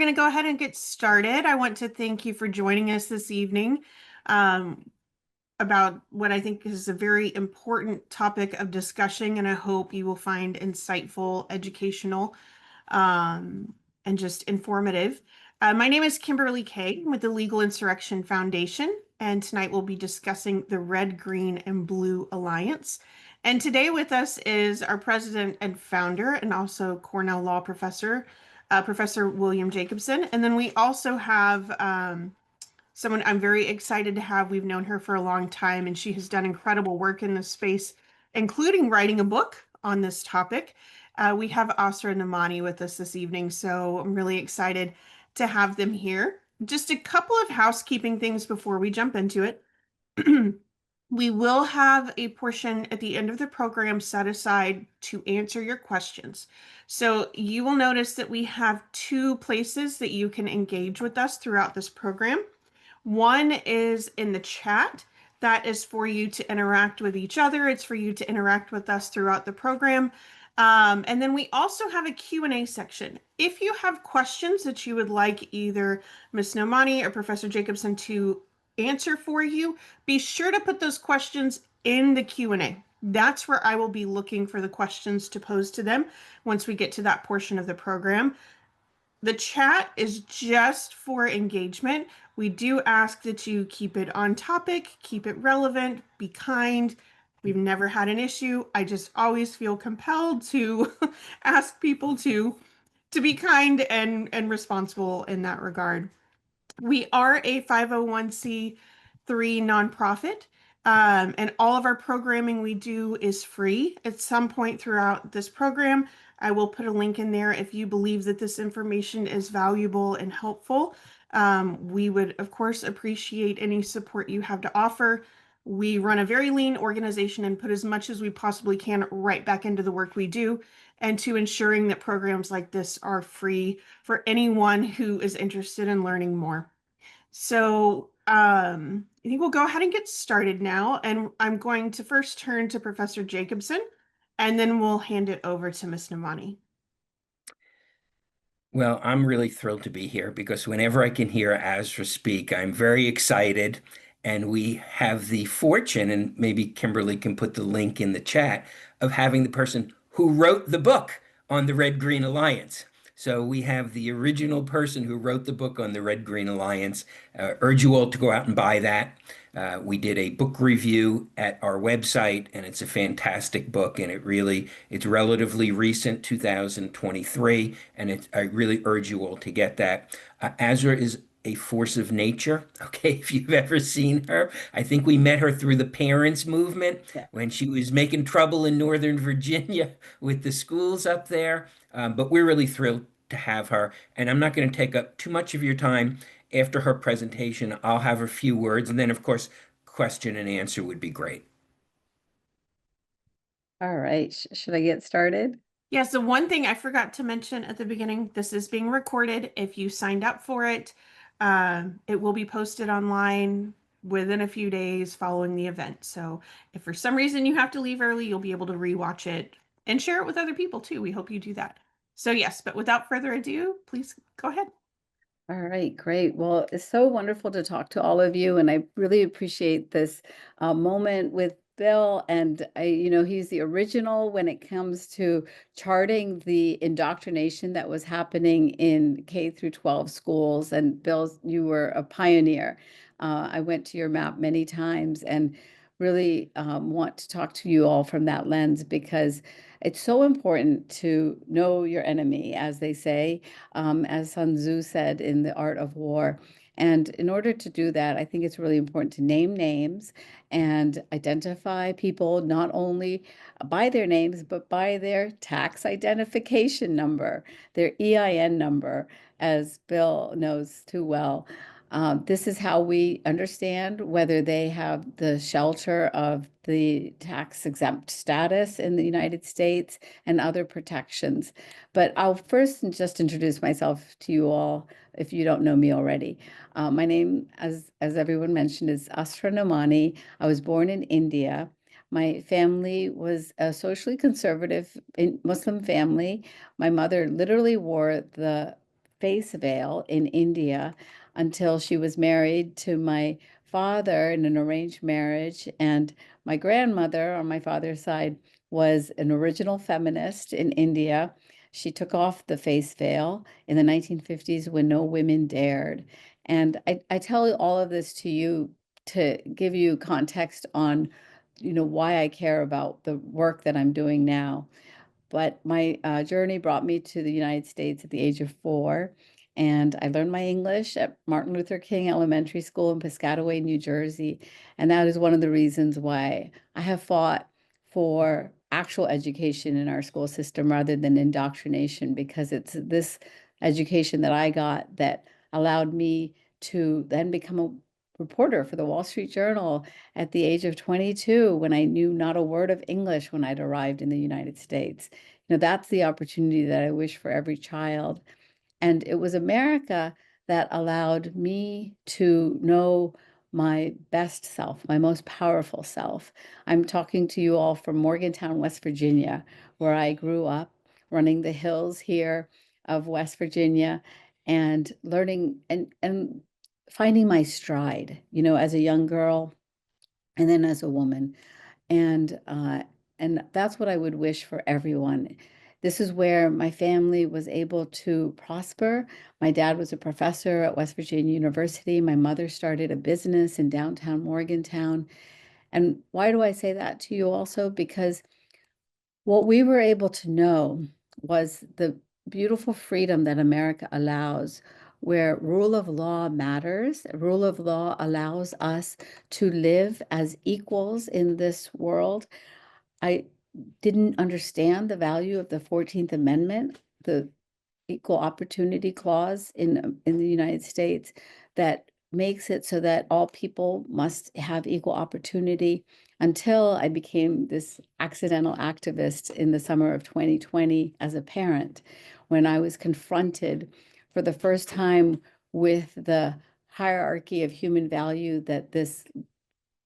going to go ahead and get started. I want to thank you for joining us this evening um, about what I think is a very important topic of discussion, and I hope you will find insightful, educational, um, and just informative. My name is Kimberly Kay with the Legal Insurrection Foundation, and tonight we'll be discussing the Red, Green, and Blue Alliance. And today with us is our president and founder, and also Cornell Law professor, Professor William Jacobson. And then we also have someone I'm very excited to have. We've known her for a long time, and she has done incredible work in this space, including writing a book on this topic. We have Asra and Namani with us this evening, so I'm really excited to have them here. Just a couple of housekeeping things before we jump into it. We will have a portion at the end of the program set aside to answer your questions. So you will notice that we have two places that you can engage with us throughout this program. One is in the chat. That is for you to interact with each other. It's for you to interact with us throughout the program. And then we also have a Q&A section. If you have questions that you would like either Ms. Nomani or Professor Jacobson to answer for you, be sure to put those questions in the Q&A. That's where I will be looking for the questions to pose to them once we get to that portion of the program. The chat is just for engagement. We do ask that you keep it on topic, keep it relevant, be kind. We've never had an issue. I just always feel compelled to ask people to be kind and responsible in that regard. We are a 501c3 nonprofit, and all of our programming we do is free. At some point throughout this program, I will put a link in there if you believe that this information is valuable and helpful. We would, of course, appreciate any support you have to offer. We run a very lean organization and put as much as we possibly can right back into the work we do, and to ensuring that programs like this are free for anyone who is interested in learning more. So I think we'll go ahead and get started now. And I'm going to first turn to Professor Jacobson, and then we'll hand it over to Ms. Namani. Well, I'm really thrilled to be here because whenever I can hear Azra speak, I'm very excited. And we have the fortune, and maybe Kimberly can put the link in the chat, of having the person who wrote the book on the Red Green Alliance. So we have the original person who wrote the book on the Red Green Alliance. Urge you all to go out and buy that. We did a book review at our website, and it's a fantastic book, and it's relatively recent, 2023, and I really urge you all to get that. Azra is a force of nature. Okay, if you've ever seen her, I think we met her through the parents' movement when she was making trouble in Northern Virginia with the schools up there. But we're really thrilled to have her, and I'm not going to take up too much of your time. After her presentation, I'll have a few words, and then, of course, question and answer would be great. All right, should I get started? Yeah, so one thing I forgot to mention at the beginning, this is being recorded. If you signed up for it, it will be posted online within a few days following the event. So if for some reason you have to leave early, you'll be able to rewatch it and share it with other people too. We hope you do that. So yes, but without further ado, please go ahead. All right, great. Well, it's so wonderful to talk to all of you, and I really appreciate this moment with Bill. And he's the original when it comes to charting the indoctrination that was happening in K through 12 schools. And Bill, you were a pioneer. I went to your map many times and really want to talk to you all from that lens, because it's so important to know your enemy, as they say, as Sun Tzu said in The Art of War. And in order to do that, I think it's really important to name names and identify people not only by their names, but by their tax identification number, their EIN number, as Bill knows too well. This is how we understand whether they have the shelter of the tax exempt status in the United States and other protections. But I'll first just introduce myself to you all if you don't know me already. My name, as everyone mentioned, is Asra Nomani. I was born in India. My family was a socially conservative Muslim family. My mother literally wore the face veil in India until she was married to my father in an arranged marriage. And my grandmother on my father's side was an original feminist in India. She took off the face veil in the 1950s when no women dared. And I tell all of this to you to give you context on, why I care about the work that I'm doing now. But my journey brought me to the United States at the age of 4. And I learned my English at Martin Luther King Elementary School in Piscataway, New Jersey. And that is one of the reasons why I have fought for actual education in our school system rather than indoctrination, because it's this education that I got that allowed me to then become a reporter for the Wall Street Journal at the age of 22 when I knew not a word of English when I'd arrived in the United States. That's the opportunity that I wish for every child. And it was America that allowed me to know my best self, my most powerful self. I'm talking to you all from Morgantown, West Virginia, where I grew up, running the hills here of West Virginia and learning and finding my stride, as a young girl and then as a woman. And that's what I would wish for everyone. This is where my family was able to prosper. My dad was a professor at West Virginia University. My mother started a business in downtown Morgantown. And why do I say that to you also? Because what we were able to know was the beautiful freedom that America allows, where rule of law matters. Rule of law allows us to live as equals in this world. I didn't understand the value of the 14th Amendment, the equal opportunity clause in the United States that makes it so that all people must have equal opportunity, until I became this accidental activist in the summer of 2020 as a parent, when I was confronted for the first time with the hierarchy of human value that this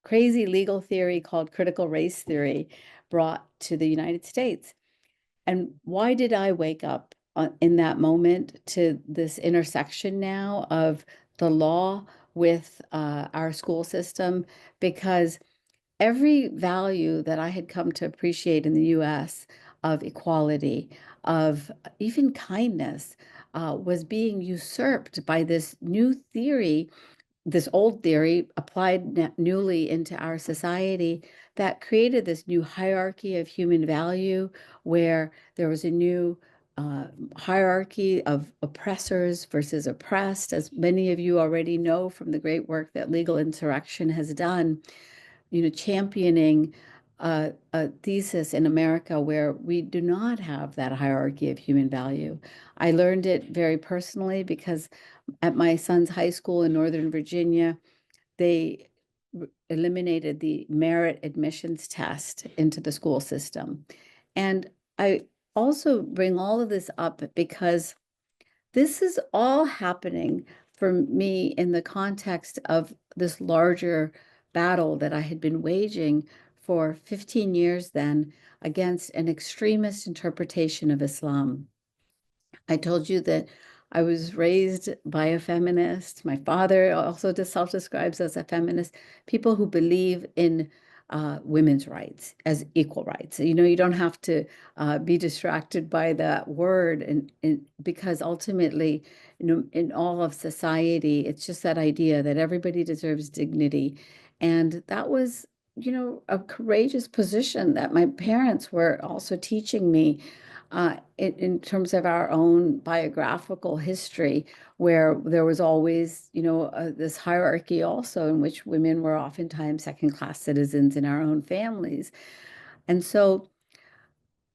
crazy legal theory called critical race theory brought to the United States. And why did I wake up in that moment to this intersection now of the law with our school system? Because every value that I had come to appreciate in the US of equality, of even kindness, was being usurped by this new theory, this old theory applied newly into our society, that created this new hierarchy of human value, where there was a new hierarchy of oppressors versus oppressed, as many of you already know from the great work that Legal Insurrection has done, championing a thesis in America where we do not have that hierarchy of human value. I learned it very personally because at my son's high school in Northern Virginia, they eliminated the merit admissions test into the school system. And I also bring all of this up because this is all happening for me in the context of this larger battle that I had been waging for 15 years then against an extremist interpretation of Islam. I told you that I was raised by a feminist. My father also self-describes as a feminist. People who believe in women's rights as equal rights. You don't have to be distracted by that word, and because ultimately, in all of society, it's just that idea that everybody deserves dignity. And that was, a courageous position that my parents were also teaching me in terms of our own biographical history, where there was always, this hierarchy also in which women were oftentimes second-class citizens in our own families. And so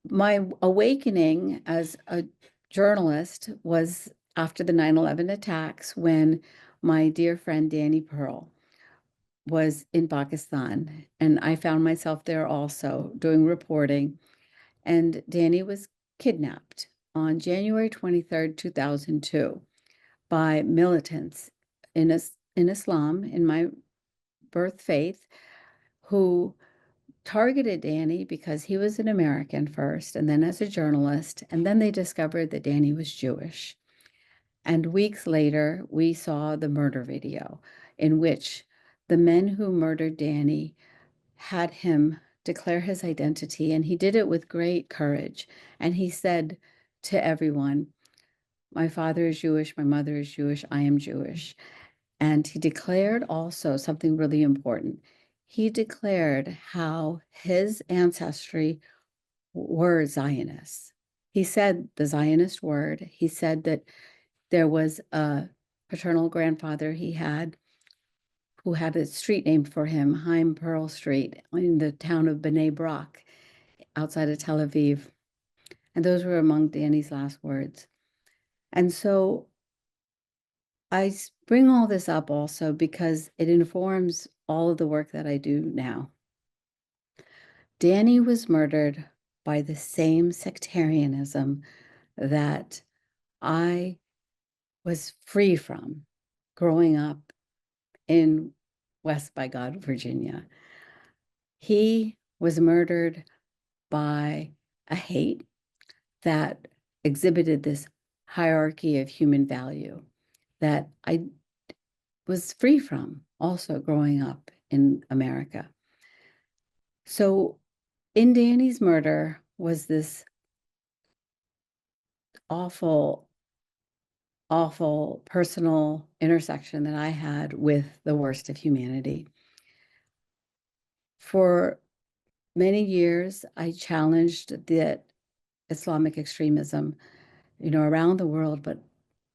my awakening as a journalist was after the 9/11 attacks, when my dear friend Danny Pearl was in Pakistan, and I found myself there also doing reporting. And Danny was kidnapped on January 23rd, 2002, by militants in Islam, in my birth faith, who targeted Danny because he was an American first, and then as a journalist, and then they discovered that Danny was Jewish. And weeks later, we saw the murder video in which the men who murdered Danny had him declare his identity, and he did it with great courage. And he said to everyone, "My father is Jewish, my mother is Jewish, I am Jewish." And he declared also something really important. He declared how his ancestry were Zionists. He said the Zionist word. He said that there was a paternal grandfather he had who had a street named for him, Haim Pearl Street, in the town of Bnei Brak, outside of Tel Aviv. And those were among Danny's last words. And so I bring all this up also because it informs all of the work that I do now. Danny was murdered by the same sectarianism that I was free from growing up in West by God, Virginia. He was murdered by a hate that exhibited this hierarchy of human value that I was free from also growing up in America. So in Danny's murder was this awful, awful personal intersection that I had with the worst of humanity. For many years, I challenged the Islamic extremism, around the world, but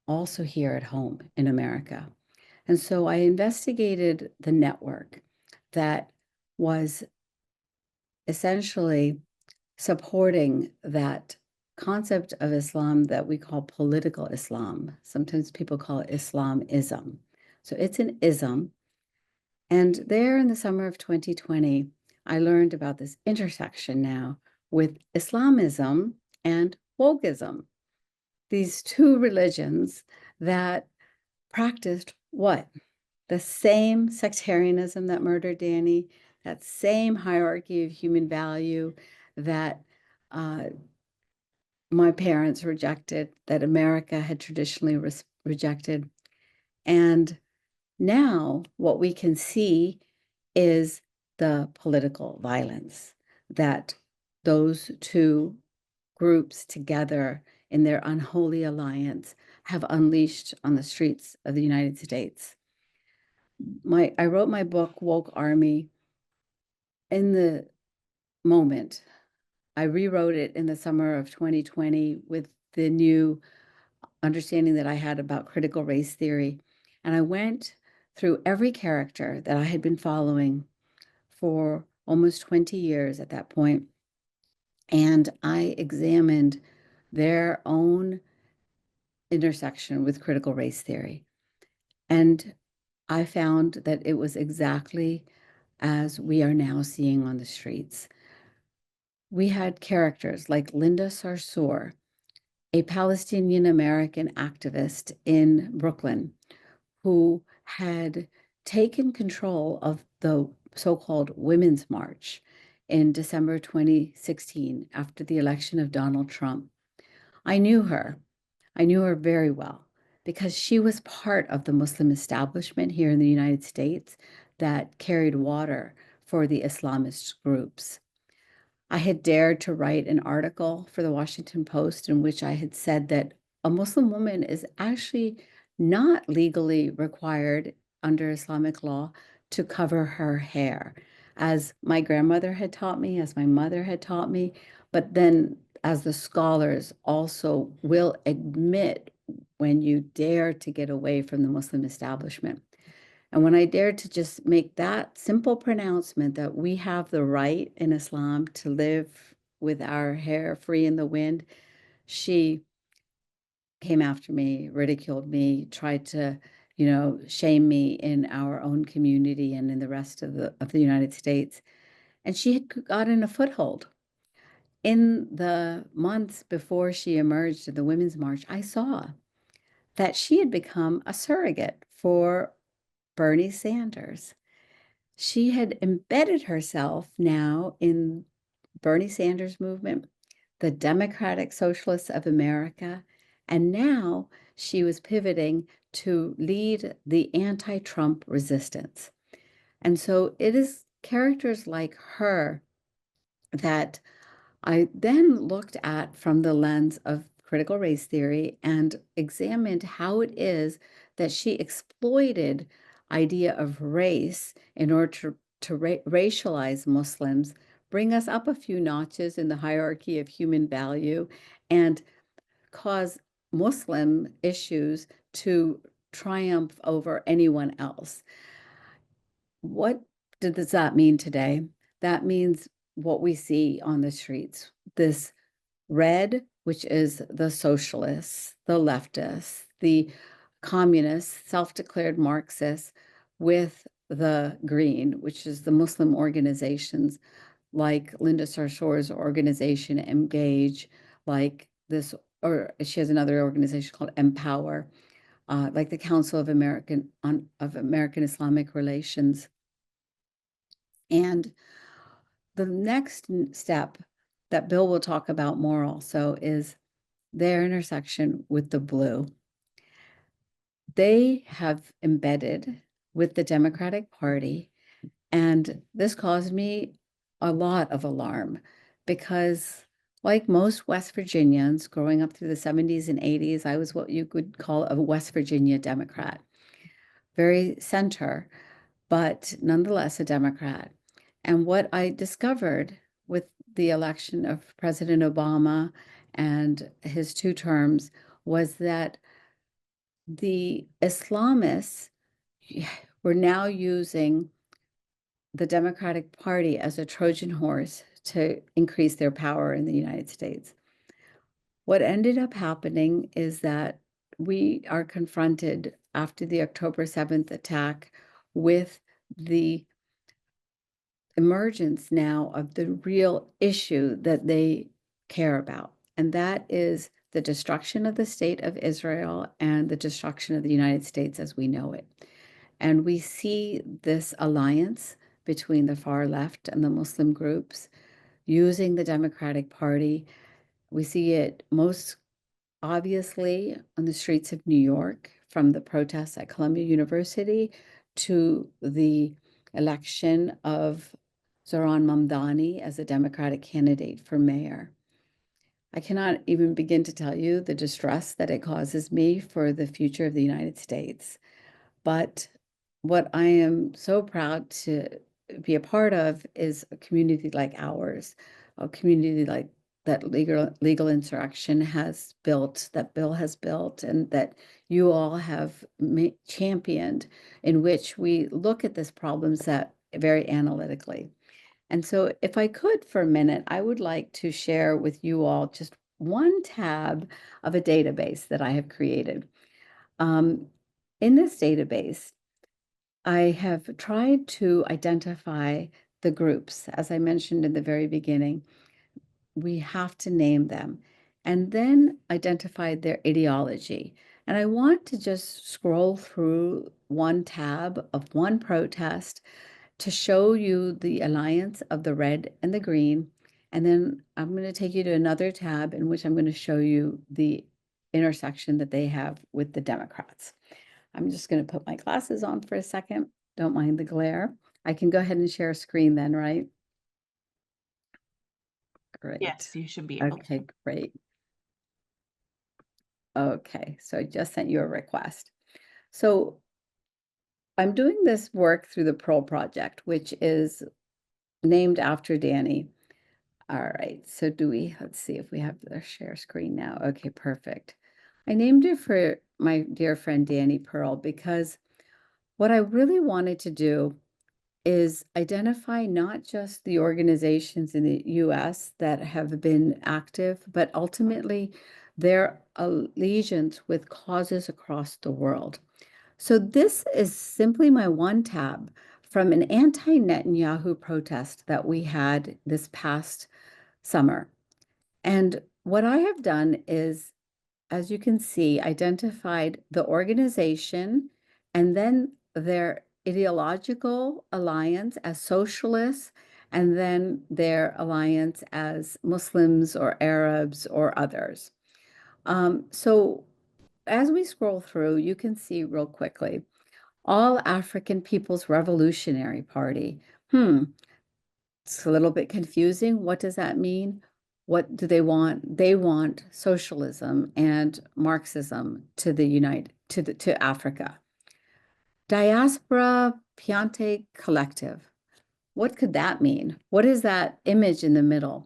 also here at home in America. And so I investigated the network that was essentially supporting that concept of Islam that we call political Islam. Sometimes people call it Islamism. So it's an ism. And there in the summer of 2020, I learned about this intersection now with Islamism and wokeism, these two religions that practiced what? The same sectarianism that murdered Danny, that same hierarchy of human value that my parents rejected, that America had traditionally rejected. And now what we can see is the political violence that those two groups together in their unholy alliance have unleashed on the streets of the United States. I wrote my book, Woke Army, in the moment. I rewrote it in the summer of 2020 with the new understanding that I had about critical race theory. And I went through every character that I had been following for almost 20 years at that point. And I examined their own intersection with critical race theory. And I found that it was exactly as we are now seeing on the streets. We had characters like Linda Sarsour, a Palestinian American activist in Brooklyn, who had taken control of the so-called Women's March in December 2016 after the election of Donald Trump. I knew her. I knew her very well because she was part of the Muslim establishment here in the United States that carried water for the Islamist groups. I had dared to write an article for the Washington Post in which I had said that a Muslim woman is actually not legally required under Islamic law to cover her hair, as my grandmother had taught me, as my mother had taught me, but then as the scholars also will admit when you dare to get away from the Muslim establishment. And when I dared to just make that simple pronouncement that we have the right in Islam to live with our hair free in the wind, she came after me, ridiculed me, tried to, shame me in our own community and in the rest of the United States. And she had gotten a foothold. In the months before she emerged in the Women's March, I saw that she had become a surrogate for Bernie Sanders. She had embedded herself now in Bernie Sanders movement, the Democratic Socialists of America, and now she was pivoting to lead the anti-Trump resistance. And so it is characters like her that I then looked at from the lens of critical race theory and examined how it is that she exploited idea of race in order to racialize Muslims, bring us up a few notches in the hierarchy of human value, and cause Muslim issues to triumph over anyone else. What does that mean today? That means what we see on the streets. This red, which is the socialists, the leftists, the communists, self-declared Marxists, with the green, which is the Muslim organizations like Linda Sarsoure's organization Engage, like this, or she has another organization called Empower, like the Council of American Islamic Relations. And the next step that Bill will talk about more also is their intersection with the blue. They have embedded with the Democratic Party, and this caused me a lot of alarm because, like most West Virginians growing up through the 70s and 80s, I was what you could call a West Virginia Democrat, very center, but nonetheless a Democrat. And what I discovered with the election of President Obama and his 2 terms was that the Islamists were now using the Democratic Party as a Trojan horse to increase their power in the United States. What ended up happening is that we are confronted after the October 7th attack with the emergence now of the real issue that they care about, and that is the destruction of the state of Israel and the destruction of the United States as we know it. And we see this alliance between the far left and the Muslim groups using the Democratic Party. We see it most obviously on the streets of New York, from the protests at Columbia University to the election of Zohran Mamdani as a Democratic candidate for mayor. I cannot even begin to tell you the distress that it causes me for the future of the United States. But what I am so proud to be a part of is a community like ours, a community like that Legal Insurrection has built, that Bill has built, and that you all have championed, in which we look at this problem set very analytically. And so if I could for a minute, I would like to share with you all just one tab of a database that I have created. In this database, I have tried to identify the groups. As I mentioned in the very beginning, we have to name them and then identify their ideology. And I want to just scroll through one tab of one protest to show you the alliance of the red and the green. And then I'm going to take you to another tab in which I'm going to show you the intersection that they have with the Democrats. I'm just going to put my glasses on for a second. Don't mind the glare. I can go ahead and share a screen then, right? Great. Yes, you should be able to. Okay, great. Okay, so I just sent you a request. So I'm doing this work through the Pearl Project, which is named after Danny. All right, so let's see if we have the share screen now. Okay, perfect. I named it for my dear friend Danny Pearl because what I really wanted to do is identify not just the organizations in the US that have been active, but ultimately their allegiance with causes across the world. So this is simply my one tab from an anti-Netanyahu protest that we had this past summer. And what I have done is, as you can see, identified the organization and then their ideological alliance as socialists, and then their alliance as Muslims or Arabs or others. So as we scroll through, you can see real quickly, All African People's Revolutionary Party. It's a little bit confusing. What does that mean? What do they want? They want socialism and Marxism to to Africa. Diaspora Piante Collective. What could that mean? What is that image in the middle?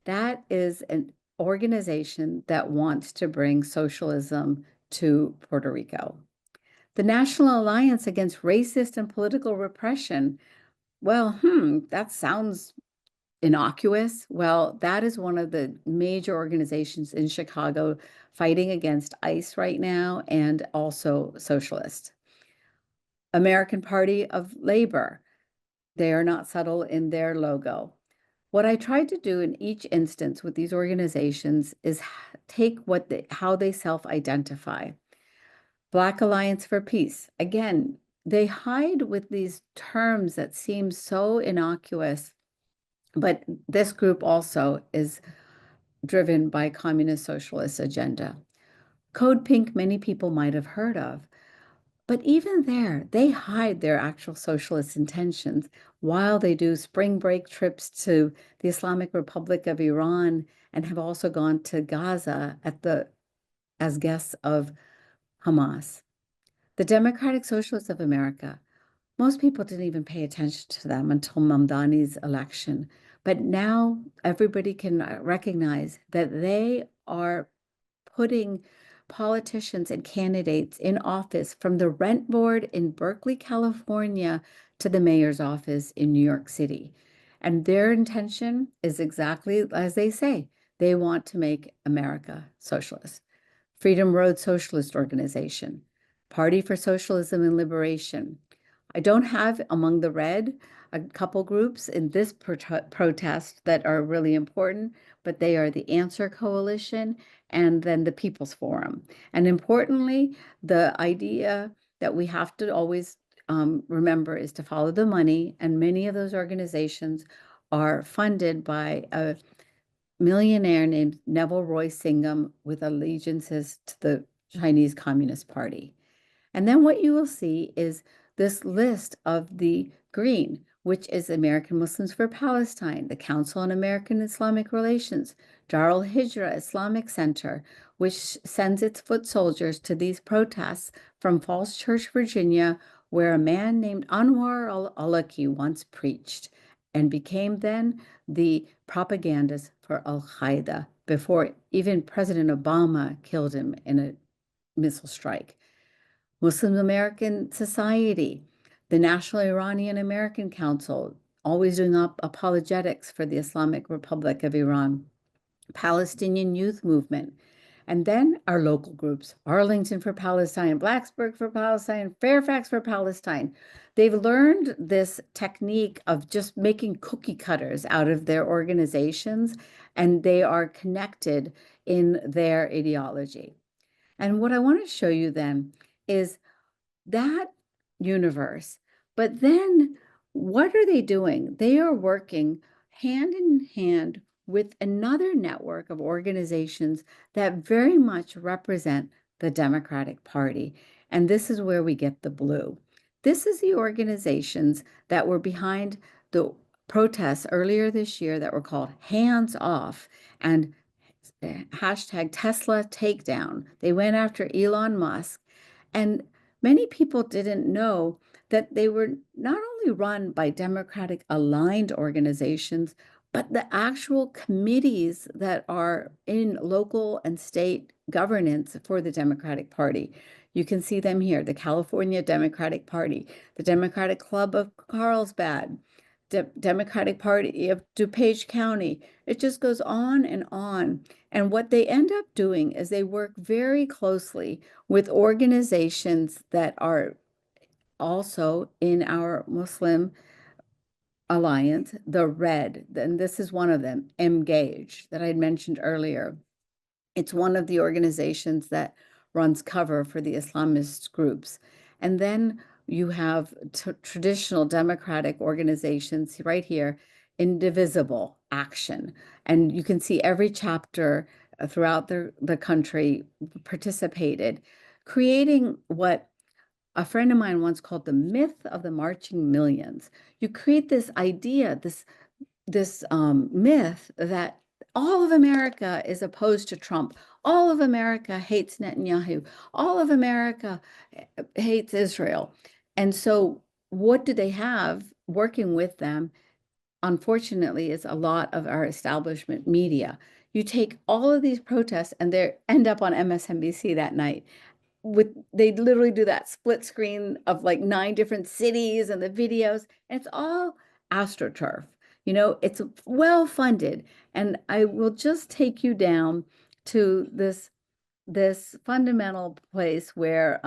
That is an organization that wants to bring socialism to Puerto Rico. The National Alliance Against Racist and Political Repression. Well, that sounds innocuous. Well, that is one of the major organizations in Chicago fighting against ICE right now and also socialist. American Party of Labor. They are not subtle in their logo. What I tried to do in each instance with these organizations is take how they self-identify. Black Alliance for Peace. Again, they hide with these terms that seem so innocuous, but this group also is driven by communist socialist agenda. Code Pink, many people might have heard of. But even there, they hide their actual socialist intentions while they do spring break trips to the Islamic Republic of Iran and have also gone to Gaza as guests of Hamas. The Democratic Socialists of America. Most people didn't even pay attention to them until Mamdani's election. But now everybody can recognize that they are putting politicians and candidates in office from the rent board in Berkeley, California, to the mayor's office in New York City. And their intention is exactly as they say. They want to make America socialist. Freedom Road Socialist Organization, Party for Socialism and Liberation. I don't have among the red a couple groups in this protest that are really important, but they are the Answer Coalition and then the People's Forum. And importantly, the idea that we have to always remember is to follow the money. And many of those organizations are funded by a millionaire named Neville Roy Singham with allegiances to the Chinese Communist Party. And then what you will see is this list of the green, which is American Muslims for Palestine, the Council on American Islamic Relations, Darul Hijra Islamic Center, which sends its foot soldiers to these protests from Falls Church, Virginia, where a man named Anwar al-Awlaki once preached and became then the propagandist for Al-Qaeda before even President Obama killed him in a missile strike. Muslim American Society, the National Iranian American Council, always doing apologetics for the Islamic Republic of Iran, Palestinian Youth Movement, and then our local groups, Arlington for Palestine, Blacksburg for Palestine, Fairfax for Palestine. They've learned this technique of just making cookie cutters out of their organizations, and they are connected in their ideology. And what I want to show you then is that universe. But then what are they doing? They are working hand in hand with another network of organizations that very much represent the Democratic Party. And this is where we get the blue. This is the organizations that were behind the protests earlier this year that were called Hands Off and hashtag Tesla Takedown. They went after Elon Musk. And many people didn't know that they were not only run by Democratic aligned organizations, but the actual committees that are in local and state governance for the Democratic Party. You can see them here, the California Democratic Party, the Democratic Club of Carlsbad, Democratic Party of DuPage County. It just goes on and on. And what they end up doing is they work very closely with organizations that are also in our Muslim alliance, the Red, and this is one of them, Engage, that I had mentioned earlier. It's one of the organizations that runs cover for the Islamist groups. And then you have traditional democratic organizations right here, Indivisible Action. And you can see every chapter throughout the country participated. creating what a friend of mine once called the myth of the marching millions. You create this idea, this myth that all of America is opposed to Trump. All of America hates Netanyahu. All of America hates Israel. And so what do they have working with them? Unfortunately, is a lot of our establishment media. You take all of these protests and they end up on MSNBC that night. They literally do that split screen of like 9 different cities and the videos, and it's all astroturf. It's well funded. And I will just take you down to this fundamental place where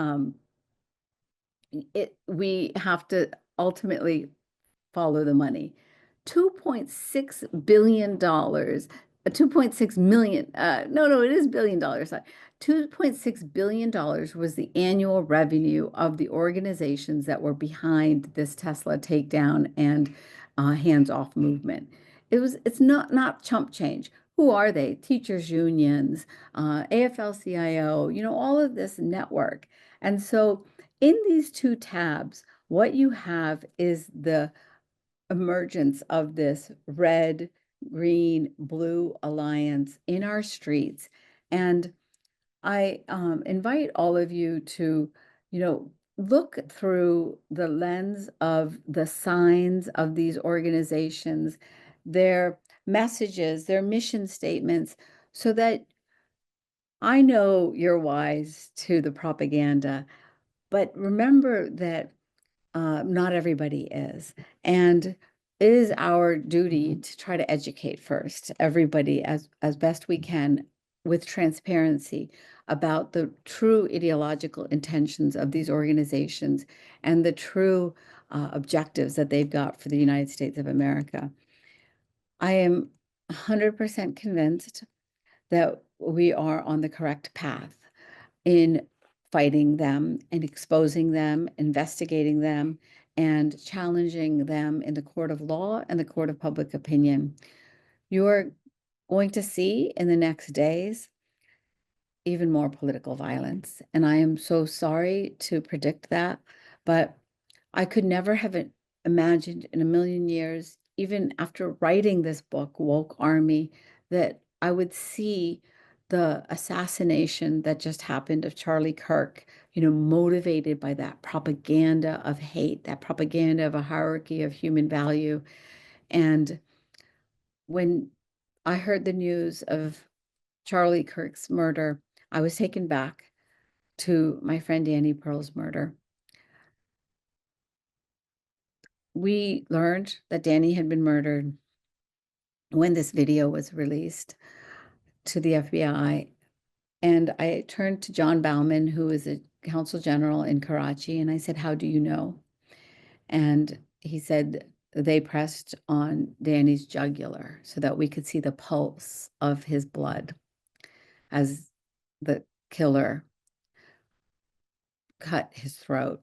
we have to ultimately follow the money. $2.6 billion, 2.6 million, no, it is billion dollars. $2.6 billion was the annual revenue of the organizations that were behind this Tesla takedown and hands-off movement. It's not chump change. Who are they? Teachers unions, AFL-CIO, all of this network. And so in these 2 tabs, what you have is the emergence of this red, green, blue alliance in our streets. And I invite all of you to, look through the lens of the signs of these organizations, their messages, their mission statements, so that I know you're wise to the propaganda, but remember that not everybody is. And it is our duty to try to educate first everybody as best we can with transparency about the true ideological intentions of these organizations and the true objectives that they've got for the United States of America. I am 100% convinced that we are on the correct path in fighting them and exposing them, investigating them, and challenging them in the court of law and the court of public opinion. You're going to see in the next days even more political violence. And I am so sorry to predict that, but I could never have imagined in a million years, even after writing this book, Woke Army, that I would see the assassination that just happened of Charlie Kirk, motivated by that propaganda of hate, that propaganda of a hierarchy of human value. And when I heard the news of Charlie Kirk's murder, I was taken back to my friend Danny Pearl's murder. We learned that Danny had been murdered when this video was released to the FBI. And I turned to John Bauman, who is a consul general in Karachi, and I said, "How do you know?" And he said they pressed on Danny's jugular so that we could see the pulse of his blood as the killer cut his throat.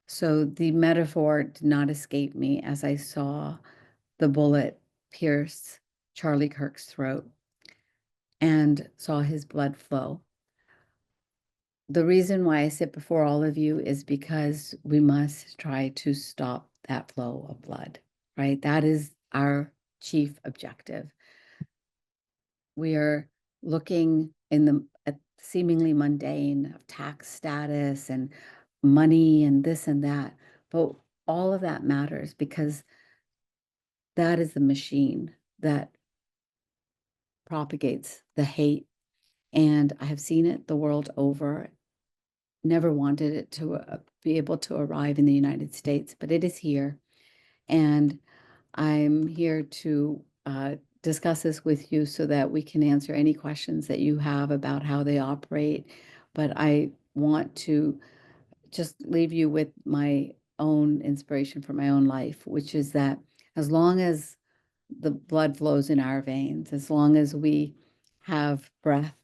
So the metaphor did not escape me as I saw the bullet pierce Charlie Kirk's throat and saw his blood flow. The reason why I sit before all of you is because we must try to stop that flow of blood, right? That is our chief objective. We are looking at seemingly mundane of tax status and money and this and that, but all of that matters because that is the machine that propagates the hate. And I have seen it the world over. Never wanted it to be able to arrive in the United States, but it is here. And I'm here to discuss this with you so that we can answer any questions that you have about how they operate. But I want to just leave you with my own inspiration for my own life, which is that as long as the blood flows in our veins, as long as we have breath,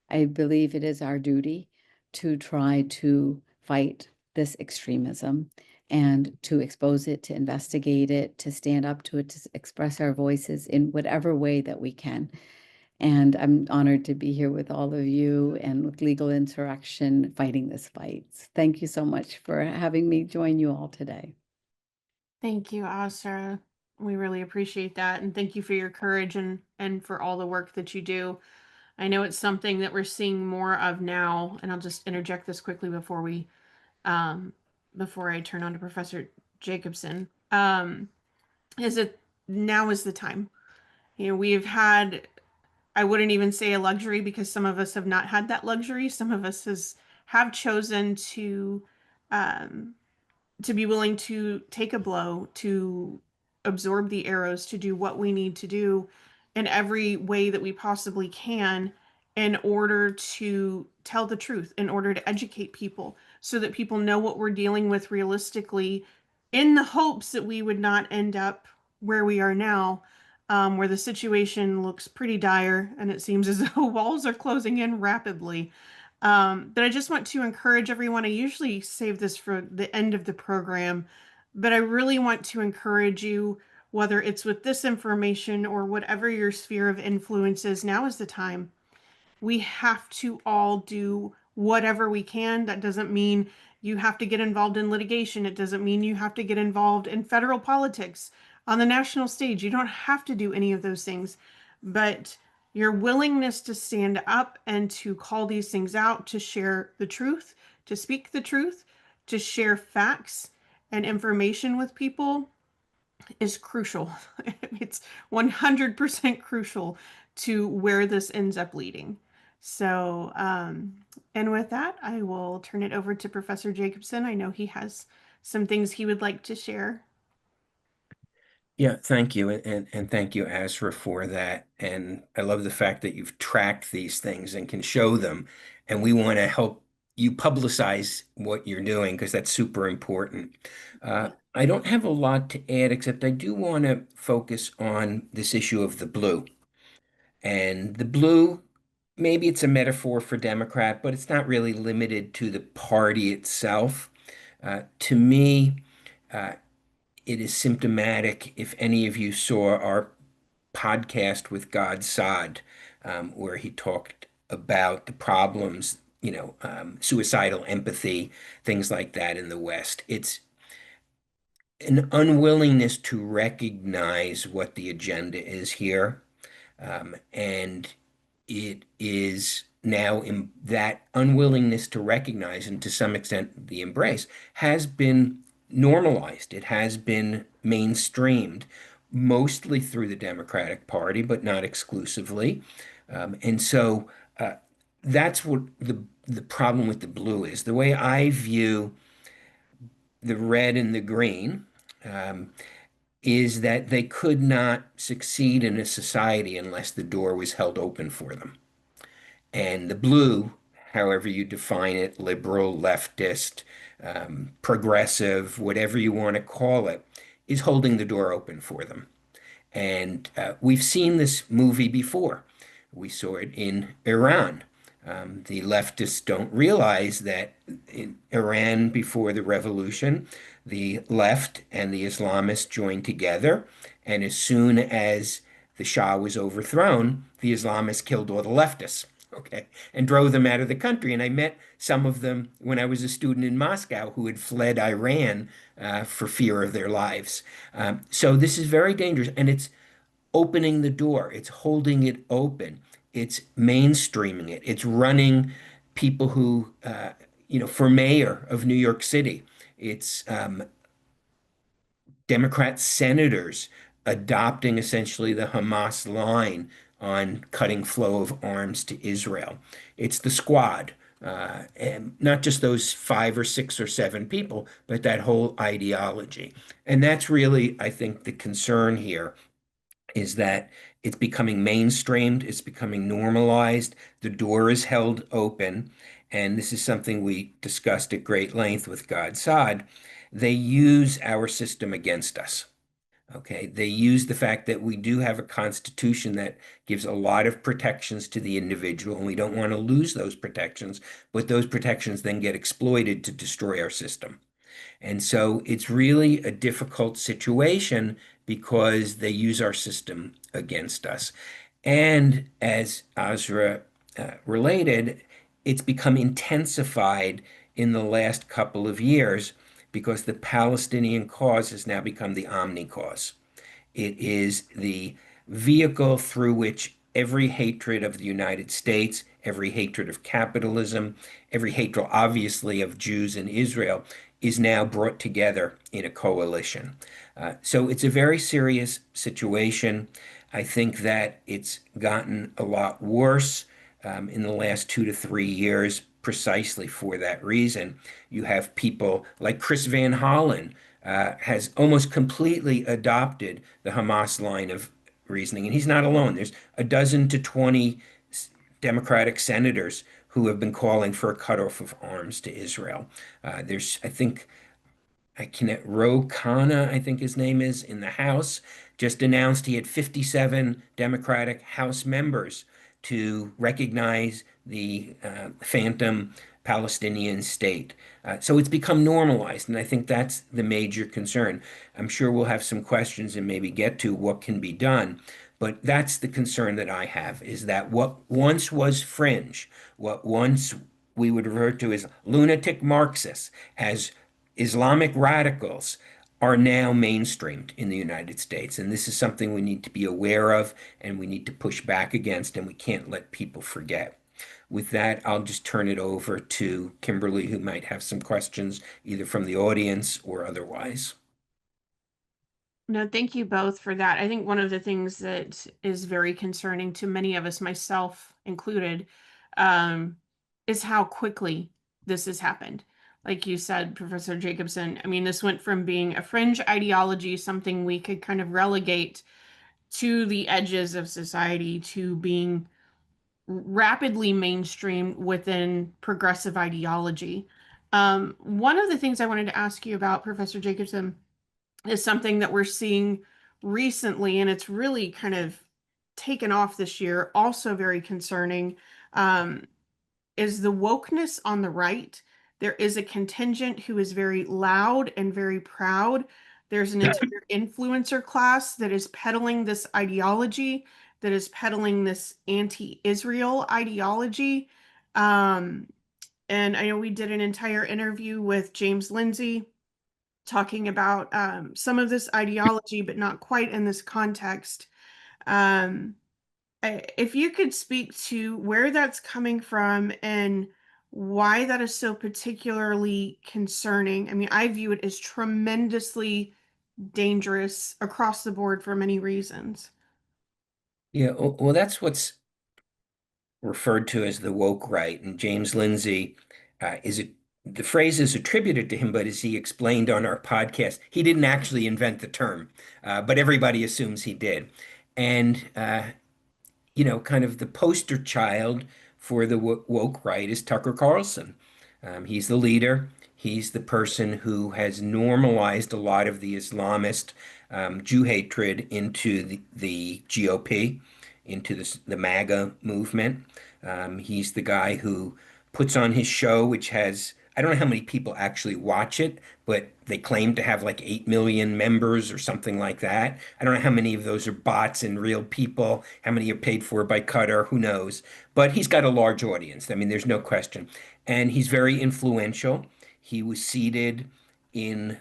I believe it is our duty to try to fight this extremism and to expose it, to investigate it, to stand up to it, to express our voices in whatever way that we can. And I'm honored to be here with all of you and with Legal Insurrection fighting this fight. Thank you so much for having me join you all today. Thank you, Asra. We really appreciate that, and thank you for your courage and for all the work that you do. I know it's something that we're seeing more of now, and I'll just interject this quickly um, before I turn on to Professor Jacobson. Is it now is the time? We've had, I wouldn't even say a luxury because some of us have not had that luxury. Some of us have chosen um, to be willing to take a blow, to absorb the arrows, to do what we need to do in every way that we possibly can in order to tell the truth, in order to educate people so that people know what we're dealing with realistically, in the hopes that we would not end up where we are now, where the situation looks pretty dire and it seems as though walls are closing in rapidly. But I just want to encourage everyone. I usually save this for the end of the program, but I really want to encourage you, whether it's with this information or whatever your sphere of influence is, now is the time. We have to all do whatever we can. That doesn't mean you have to get involved in litigation. It doesn't mean you have to get involved in federal politics on the national stage. You don't have to do any of those things, but your willingness to stand up and to call these things out, to share the truth, to speak the truth, to share facts and information with people is crucial. It's 100% crucial to where this ends up leading. So, and with that, I will turn it over to Professor Jacobson. I know he has some things he would like to share. Yeah, thank you. And thank you, Asra, for that. And I love the fact that you've tracked these things and can show them. And we want to help you publicize what you're doing because that's super important. I don't have a lot to add, except I do want to focus on this issue of the blue. And the blue, maybe it's a metaphor for Democrat, but it's not really limited to the party itself. To me, uh, it is symptomatic. If any of you saw our podcast with God Sod, where he talked about the problems, suicidal empathy, things like that in the West. It's an unwillingness to recognize what the agenda is here. And it is now in that unwillingness to recognize and to some extent the embrace has been normalized. It has been mainstreamed, mostly through the Democratic Party, but not exclusively. And so that's what the problem with the blue is. The way I view the red and the green um, is that they could not succeed in a society unless the door was held open for them. And the blue, however you define it, liberal, leftist, progressive, whatever you want to call it, is holding the door open for them. And we've seen this movie before. We saw it in Iran. The leftists don't realize that in Iran, before the revolution, the left and the Islamists joined together. And as soon as the Shah was overthrown, the Islamists killed all the leftists, okay, and drove them out of the country. And I met some of them when I was a student in Moscow who had fled Iran for fear of their lives. So this is very dangerous. And it's opening the door, it's holding it open, it's mainstreaming it, it's running people who, for mayor of New York City, it's Democrat senators adopting essentially the Hamas line on cutting flow of arms to Israel. It's the squad, and not just those 5 or 6 or 7 people, but that whole ideology. And that's really, I think, the concern here is that it's becoming mainstreamed, it's becoming normalized, the door is held open, and this is something we discussed at great length with God Saad. They use our system against us. Okay, they use the fact that we do have a constitution that gives a lot of protections to the individual, and we don't want to lose those protections, but those protections then get exploited to destroy our system. And so it's really a difficult situation because they use our system against us. And as Azra related, it's become intensified in the last couple of years because the Palestinian cause has now become the omni cause. It is the vehicle through which every hatred of the United States, every hatred of capitalism, every hatred, obviously, of Jews in Israel is now brought together in a coalition. So it's a very serious situation. I think that it's gotten a lot worse in the last 2 to 3 years, precisely for that reason. You have people like Chris Van Hollen, has almost completely adopted the Hamas line of reasoning, and he's not alone. There's a dozen to 20 Democratic senators who have been calling for a cutoff of arms to Israel. I think, I can Ro Khanna, I think his name is, in the House, just announced he had 57 Democratic House members to recognize the phantom Palestinian state. So it's become normalized, and I think that's the major concern. I'm sure we'll have some questions and maybe get to what can be done, but that's the concern that I have, is that what once was fringe, what once we would refer to as lunatic Marxists, as Islamic radicals, are now mainstreamed in the United States. And this is something we need to be aware of and we need to push back against, and we can't let people forget. With that, I'll just turn it over to Kimberly, who might have some questions either from the audience or otherwise. No, thank you both for that. I think one of the things that is very concerning to many of us, myself included, um, is how quickly this has happened. Like you said, Professor Jacobson, I mean, this went from being a fringe ideology, something we could kind of relegate to the edges of society, to being rapidly mainstream within progressive ideology. One of the things I wanted to ask you about, Professor Jacobson, is something that we're seeing recently, and it's really kind of taken off this year, also very concerning, um, is the wokeness on the right. There is a contingent who is very loud and very proud. There's an entire influencer class that is peddling this ideology, that is peddling this anti-Israel ideology. Um, and I know we did an entire interview with James Lindsay talking about some of this ideology, but not quite in this context. Um, if you could speak to where that's coming from and why that is so particularly concerning. I mean, I view it as tremendously dangerous across the board for many reasons. Yeah, well, that's what's referred to as the woke right. And James Lindsay is it the phrase is attributed to him, but as he explained on our podcast, he didn't actually invent the term, but everybody assumes he did. And kind of the poster child for the woke right is Tucker Carlson. He's the leader. He's the person who has normalized a lot of the Islamist Jew hatred into the GOP, into the MAGA movement. He's the guy who puts on his show, which has, I don't know how many people actually watch it, but they claim to have like 8 million members or something like that. I don't know how many of those are bots and real people, how many are paid for by Qatar, who knows? But he's got a large audience. I mean, there's no question. And he's very influential. He was seated in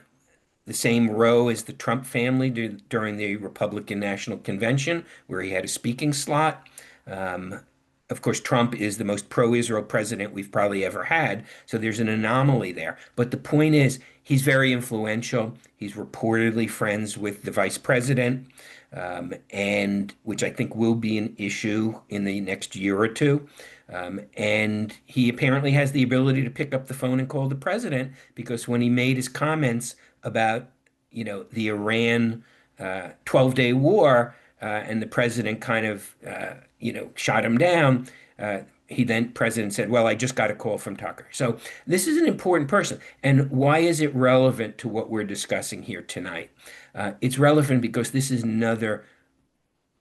the same row as the Trump family during the Republican National Convention, where he had a speaking slot. Um, of course, Trump is the most pro-Israel president we've probably ever had, so there's an anomaly there. But the point is, he's very influential. He's reportedly friends with the vice president, and which I think will be an issue in the next year or two. And he apparently has the ability to pick up the phone and call the president because when he made his comments about, the Iran 12-day war, and the president kind of, shot him down. President said, "Well, I just got a call from Tucker." So this is an important person. And why is it relevant to what we're discussing here tonight? It's relevant because this is another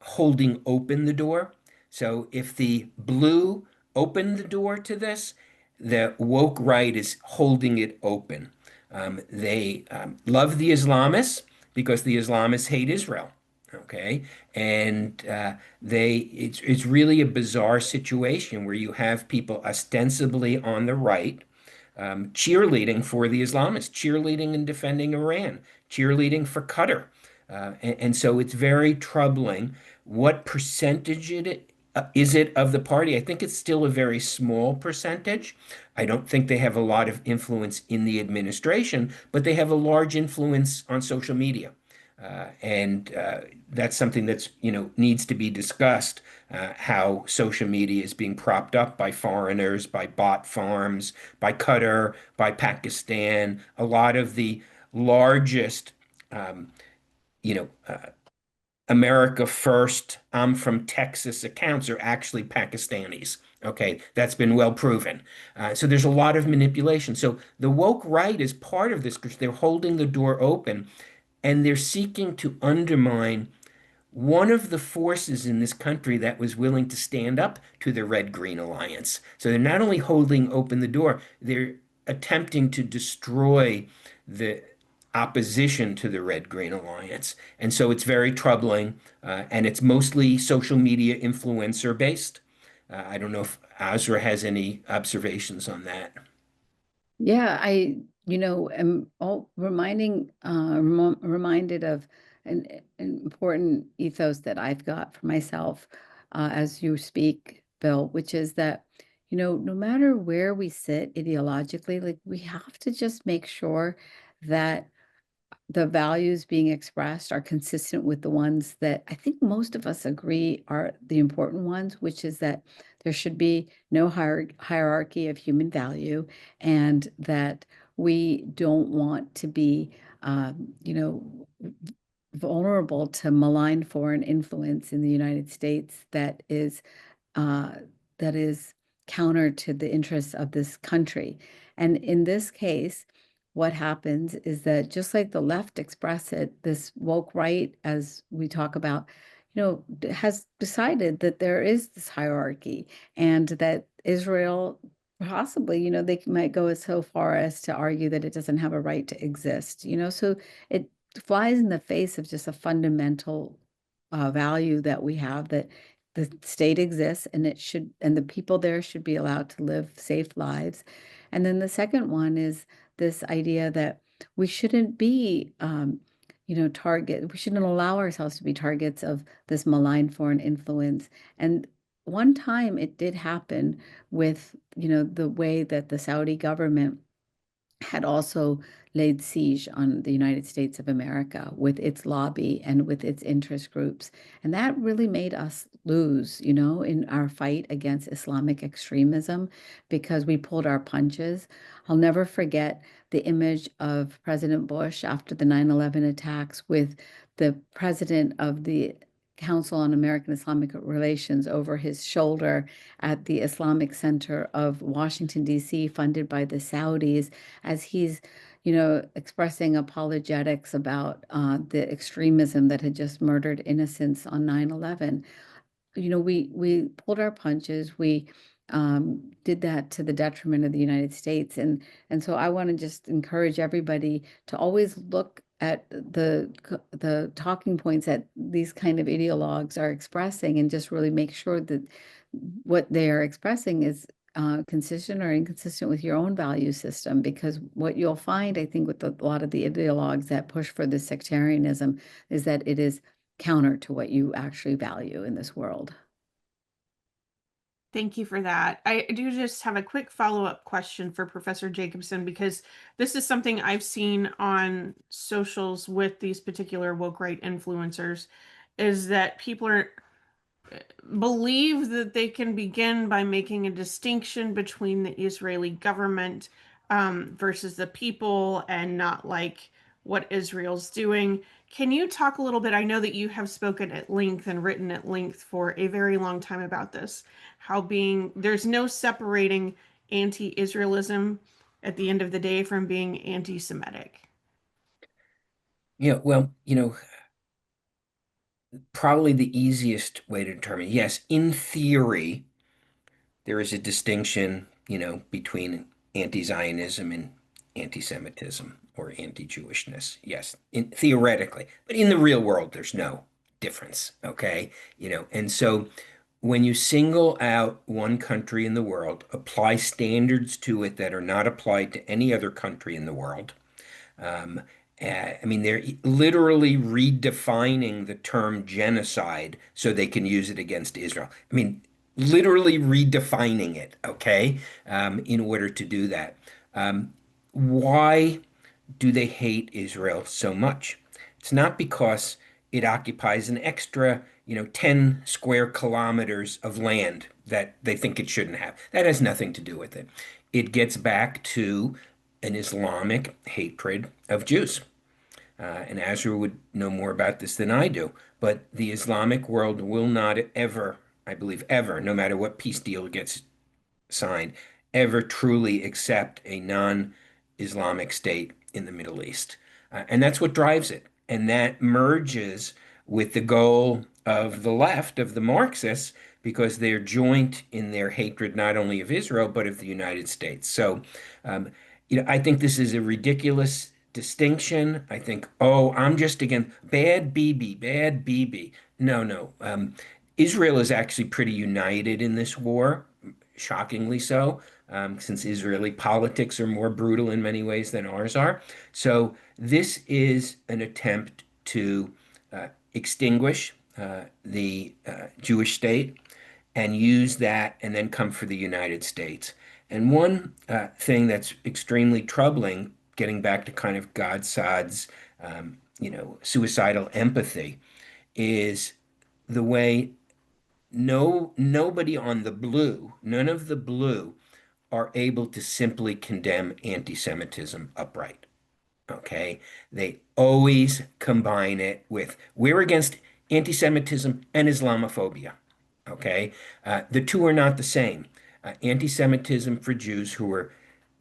holding open the door. So if the blue opened the door to this, the woke right is holding it open. They love the Islamists because the Islamists hate Israel. Okay, and it's really a bizarre situation where you have people ostensibly on the right cheerleading for the Islamists, cheerleading and defending Iran, cheerleading for Qatar. And so it's very troubling. What percentage is it of the party? I think it's still a very small percentage. I don't think they have a lot of influence in the administration, but they have a large influence on social media. And that's something that's, needs to be discussed, how social media is being propped up by foreigners, by bot farms, by Qatar, by Pakistan. A lot of the largest, um, you know, uh, America First, I'm from Texas accounts are actually Pakistanis. Okay, that's been well proven. So there's a lot of manipulation. So the woke right is part of this because they're holding the door open and they're seeking to undermine one of the forces in this country that was willing to stand up to the Red Green Alliance. So they're not only holding open the door, they're attempting to destroy the opposition to the Red Green Alliance. And so it's very troubling, and it's mostly social media influencer based. I don't know if Azra has any observations on that. Yeah, am all reminded of an important ethos that I've got for myself as you speak, Bill, which is that, no matter where we sit ideologically, like we have to just make sure that the values being expressed are consistent with the ones that I think most of us agree are the important ones, which is that there should be no hierarchy of human value, and that we don't want to be, vulnerable to malign foreign influence in the United States uh, that is counter to the interests of this country. And in this case, what happens is that just like the left express it, this woke right, as we talk about, has decided that there is this hierarchy and that Israel possibly, they might go as so far as to argue that it doesn't have a right to exist, so it flies in the face of just a fundamental value that we have, that the state exists and and the people there should be allowed to live safe lives. And then the second one is this idea that we shouldn't be, we shouldn't allow ourselves to be targets of this malign foreign influence. And one time it did happen with, the way that the Saudi government had also laid siege on the United States of America with its lobby and with its interest groups. And that really made us lose, in our fight against Islamic extremism because we pulled our punches. I'll never forget the image of President Bush after the 9/11 attacks with the president of the Council on American Islamic Relations over his shoulder at the Islamic Center of Washington, D.C., funded by the Saudis, as he's, expressing apologetics about the extremism that had just murdered innocents on 9/11. We pulled our punches. We did that to the detriment of the United States. And so I want to just encourage everybody to always look at the talking points that these kind of ideologues are expressing and just really make sure that what they are expressing is consistent or inconsistent with your own value system. Because what you'll find, I think, with a lot of the ideologues that push for this sectarianism is that it is counter to what you actually value in this world. Thank you for that. I do just have a quick follow-up question for Professor Jacobson because this is something I've seen on socials with these particular woke right influencers, is that people are believe that they can begin by making a distinction between the Israeli government versus the people and not like what Israel's doing. Can you talk a little bit? I know that you have spoken at length and written at length for a very long time about this, how there's no separating anti-Israelism at the end of the day from being anti-Semitic. Yeah, well, probably the easiest way to determine, yes, in theory, there is a distinction, between anti-Zionism and anti-Semitism or anti-Jewishness. Yes, theoretically, but in the real world, there's no difference, okay? And so when you single out one country in the world, apply standards to it that are not applied to any other country in the world, um, I mean, they're literally redefining the term genocide so they can use it against Israel. I mean, literally redefining it, okay, in order to do that. Why do they hate Israel so much? It's not because it occupies an extra, 10 square kilometers of land that they think it shouldn't have. That has nothing to do with it. It gets back to an Islamic hatred of Jews. And Azra would know more about this than I do, but the Islamic world will not ever, I believe, ever, no matter what peace deal gets signed, ever truly accept a non-Islamic state in the Middle East. And that's what drives it. And that merges with the goal of the left, of the Marxists, because they're joint in their hatred not only of Israel, but of the United States. So, um, I think this is a ridiculous distinction. I think, oh, I'm just again, bad Bibi, bad Bibi. No, no. Israel is actually pretty united in this war, shockingly so, since Israeli politics are more brutal in many ways than ours are. So this is an attempt to extinguish the Jewish state and use that and then come for the United States. And one thing that's extremely troubling, getting back to kind of God's suicidal empathy, is the way nobody on the blue, none of the blue are able to simply condemn anti-Semitism upright. Okay. They always combine it with we're against anti-Semitism and Islamophobia. Okay. The two are not the same. Anti-Semitism for Jews who are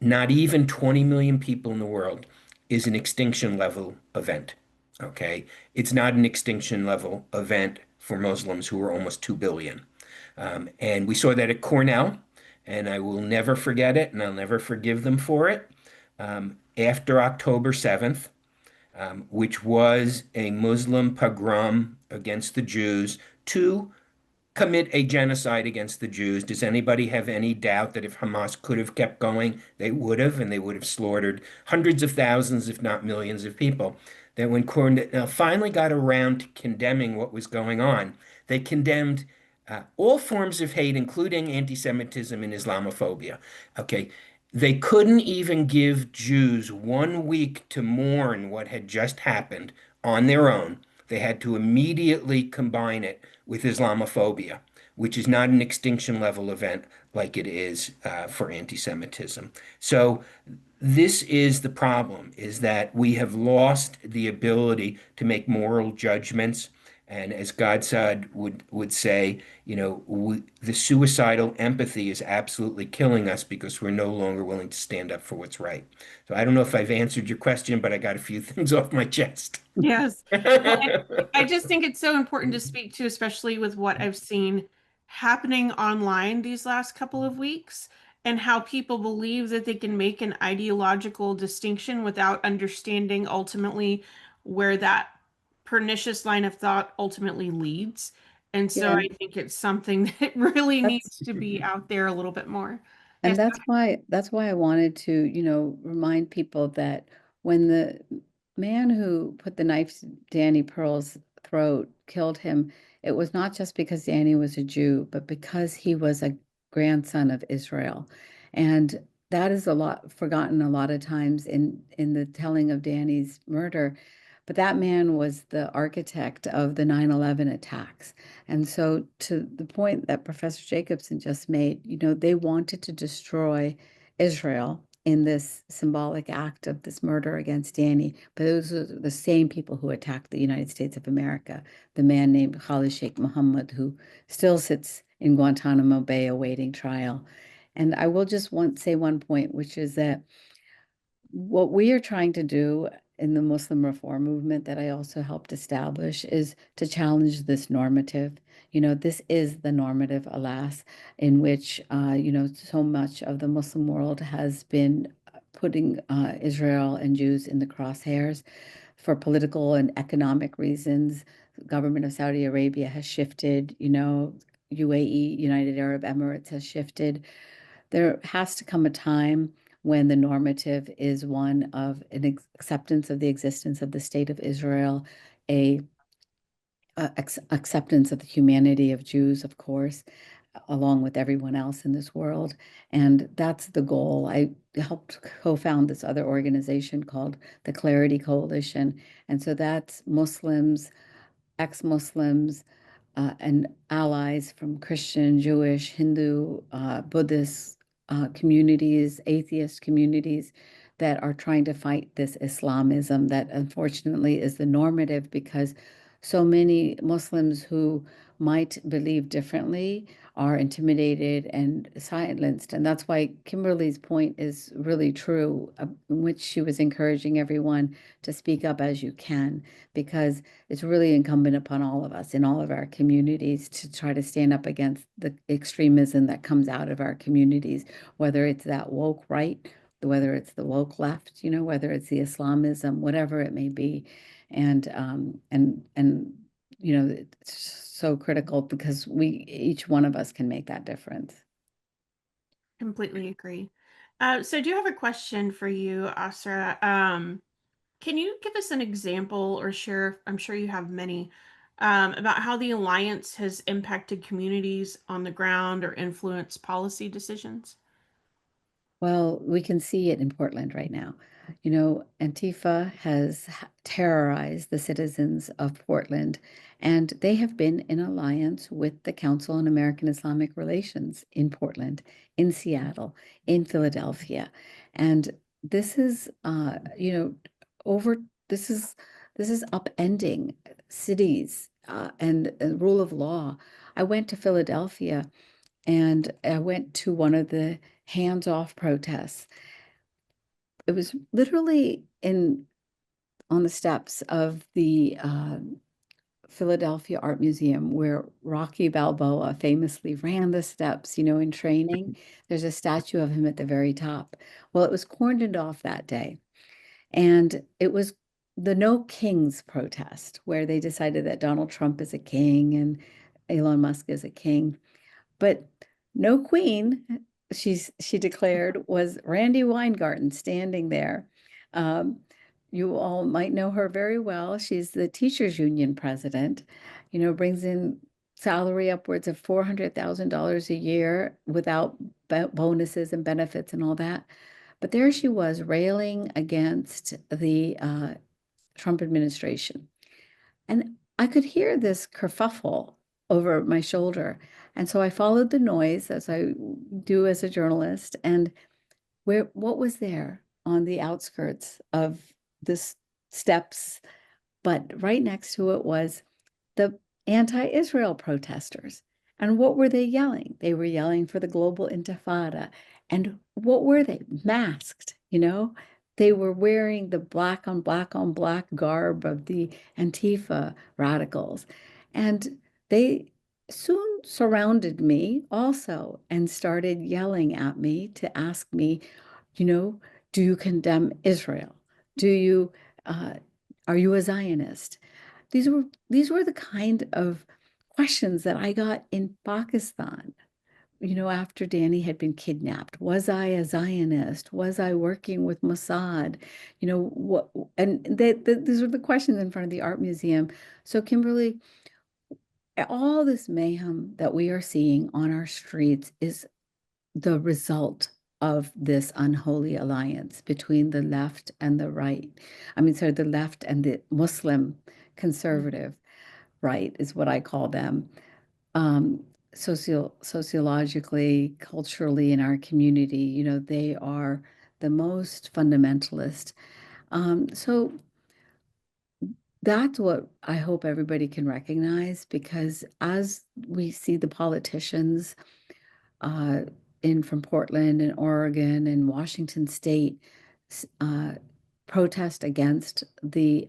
not even 20 million people in the world is an extinction level event. Okay. It's not an extinction level event for Muslims who are almost 2 billion. And we saw that at Cornell, and I will never forget it, and I'll never forgive them for it. After October 7th, which was a Muslim pogrom against the Jews to commit a genocide against the Jews. Does anybody have any doubt that if Hamas could have kept going, they would have, and they would have slaughtered hundreds of thousands, if not millions of people? That when Cornell finally got around to condemning what was going on, they condemned all forms of hate, including anti-Semitism and Islamophobia. Okay. They couldn't even give Jews 1 week to mourn what had just happened on their own. They had to immediately combine it with Islamophobia, which is not an extinction level event like it is for anti-Semitism. So this is the problem, is that we have lost the ability to make moral judgments. And as Godsad would say, the suicidal empathy is absolutely killing us because we're no longer willing to stand up for what's right. So I don't know if I've answered your question, but I got a few things off my chest. Yes. Well, I just think it's so important to speak to, especially with what I've seen happening online these last couple of weeks and how people believe that they can make an ideological distinction without understanding ultimately where that pernicious line of thought ultimately leads. And so Yeah, I think it's something that really that's needs to be out there a little bit more. and Yes. that's why I wanted to, remind people that when the man who put the knife to Danny Pearl's throat killed him, it was not just because Danny was a Jew, but because he was a grandson of Israel. And that is a lot forgotten a lot of times in the telling of Danny's murder. But that man was the architect of the 9/11 attacks. And so, to the point that Professor Jacobson just made, they wanted to destroy Israel in this symbolic act of this murder against Danny. But those are the same people who attacked the United States of America. The man named Khalid Sheikh Mohammed, who still sits in Guantanamo Bay awaiting trial. And I will just say one point, which is that what we are trying to do in the Muslim reform movement that I also helped establish is to challenge this normative. This is the normative, alas, in which, so much of the Muslim world has been putting Israel and Jews in the crosshairs for political and economic reasons. government of Saudi Arabia has shifted, UAE, United Arab Emirates has shifted. There has to come a time when the normative is one of an acceptance of the existence of the state of Israel, a acceptance of the humanity of Jews, of course, along with everyone else in this world. And that's the goal. I helped co-found this other organization called the Clarity Coalition. And so that's Muslims, ex-Muslims, and allies from Christian, Jewish, Hindu, Buddhist communities, atheist communities that are trying to fight this Islamism that unfortunately is the normative, because so many Muslims who might believe differently are intimidated and silenced. And that's why Kimberly's point is really true, in which she was encouraging everyone to speak up as you can, because it's really incumbent upon all of us in all of our communities to try to stand up against the extremism that comes out of our communities, whether it's that woke right, whether it's the woke left, whether it's the Islamism, whatever it may be. And it's so critical because each one of us can make that difference. Completely agree. So I do have a question for you, Asra. Can you give us an example or share, I'm sure you have many, about how the Alliance has impacted communities on the ground or influenced policy decisions? Well, we can see it in Portland right now. Antifa has terrorized the citizens of Portland, and they have been in alliance with the Council on American Islamic Relations in Portland, in Seattle, in Philadelphia. And this is, over, this is, this is upending cities and rule of law. I went to Philadelphia and I went to one of the hands-off protests. It was literally on the steps of the Philadelphia Art Museum, where Rocky Balboa famously ran the steps, in training. There's a statue of him at the very top. Well, it was cordoned off that day. And it was the No Kings protest, where they decided that Donald Trump is a king and Elon Musk is a king. But no queen, she declared, was Randy Weingarten standing there. Um, you all might know her very well. She's the teachers union president, brings in salary upwards of $400,000 a year without bonuses and benefits and all that. But there she was railing against the Trump administration. And I could hear this kerfuffle over my shoulder. And so I followed the noise, as I do as a journalist. And what was there on the outskirts of this steps, but right next to it was the anti-Israel protesters. And what were they yelling? They were yelling for the global intifada. And what were they? Masked, They were wearing the black on black on black garb of the Antifa radicals. And they soon surrounded me also and started yelling at me to ask me, do you condemn Israel? Do you, are you a Zionist? These were the kind of questions that I got in Pakistan, after Danny had been kidnapped. Was I a Zionist? Was I working with Mossad? What? And these were the questions in front of the art museum. So Kimberly, all this mayhem that we are seeing on our streets is the result of this unholy alliance between the left and the right. I mean, sorry, the left and the Muslim conservative right is what I call them. Sociologically, culturally in our community, they are the most fundamentalist. So that's what I hope everybody can recognize, because as we see the politicians uh, in from Portland and Oregon and Washington State uh, protest against the,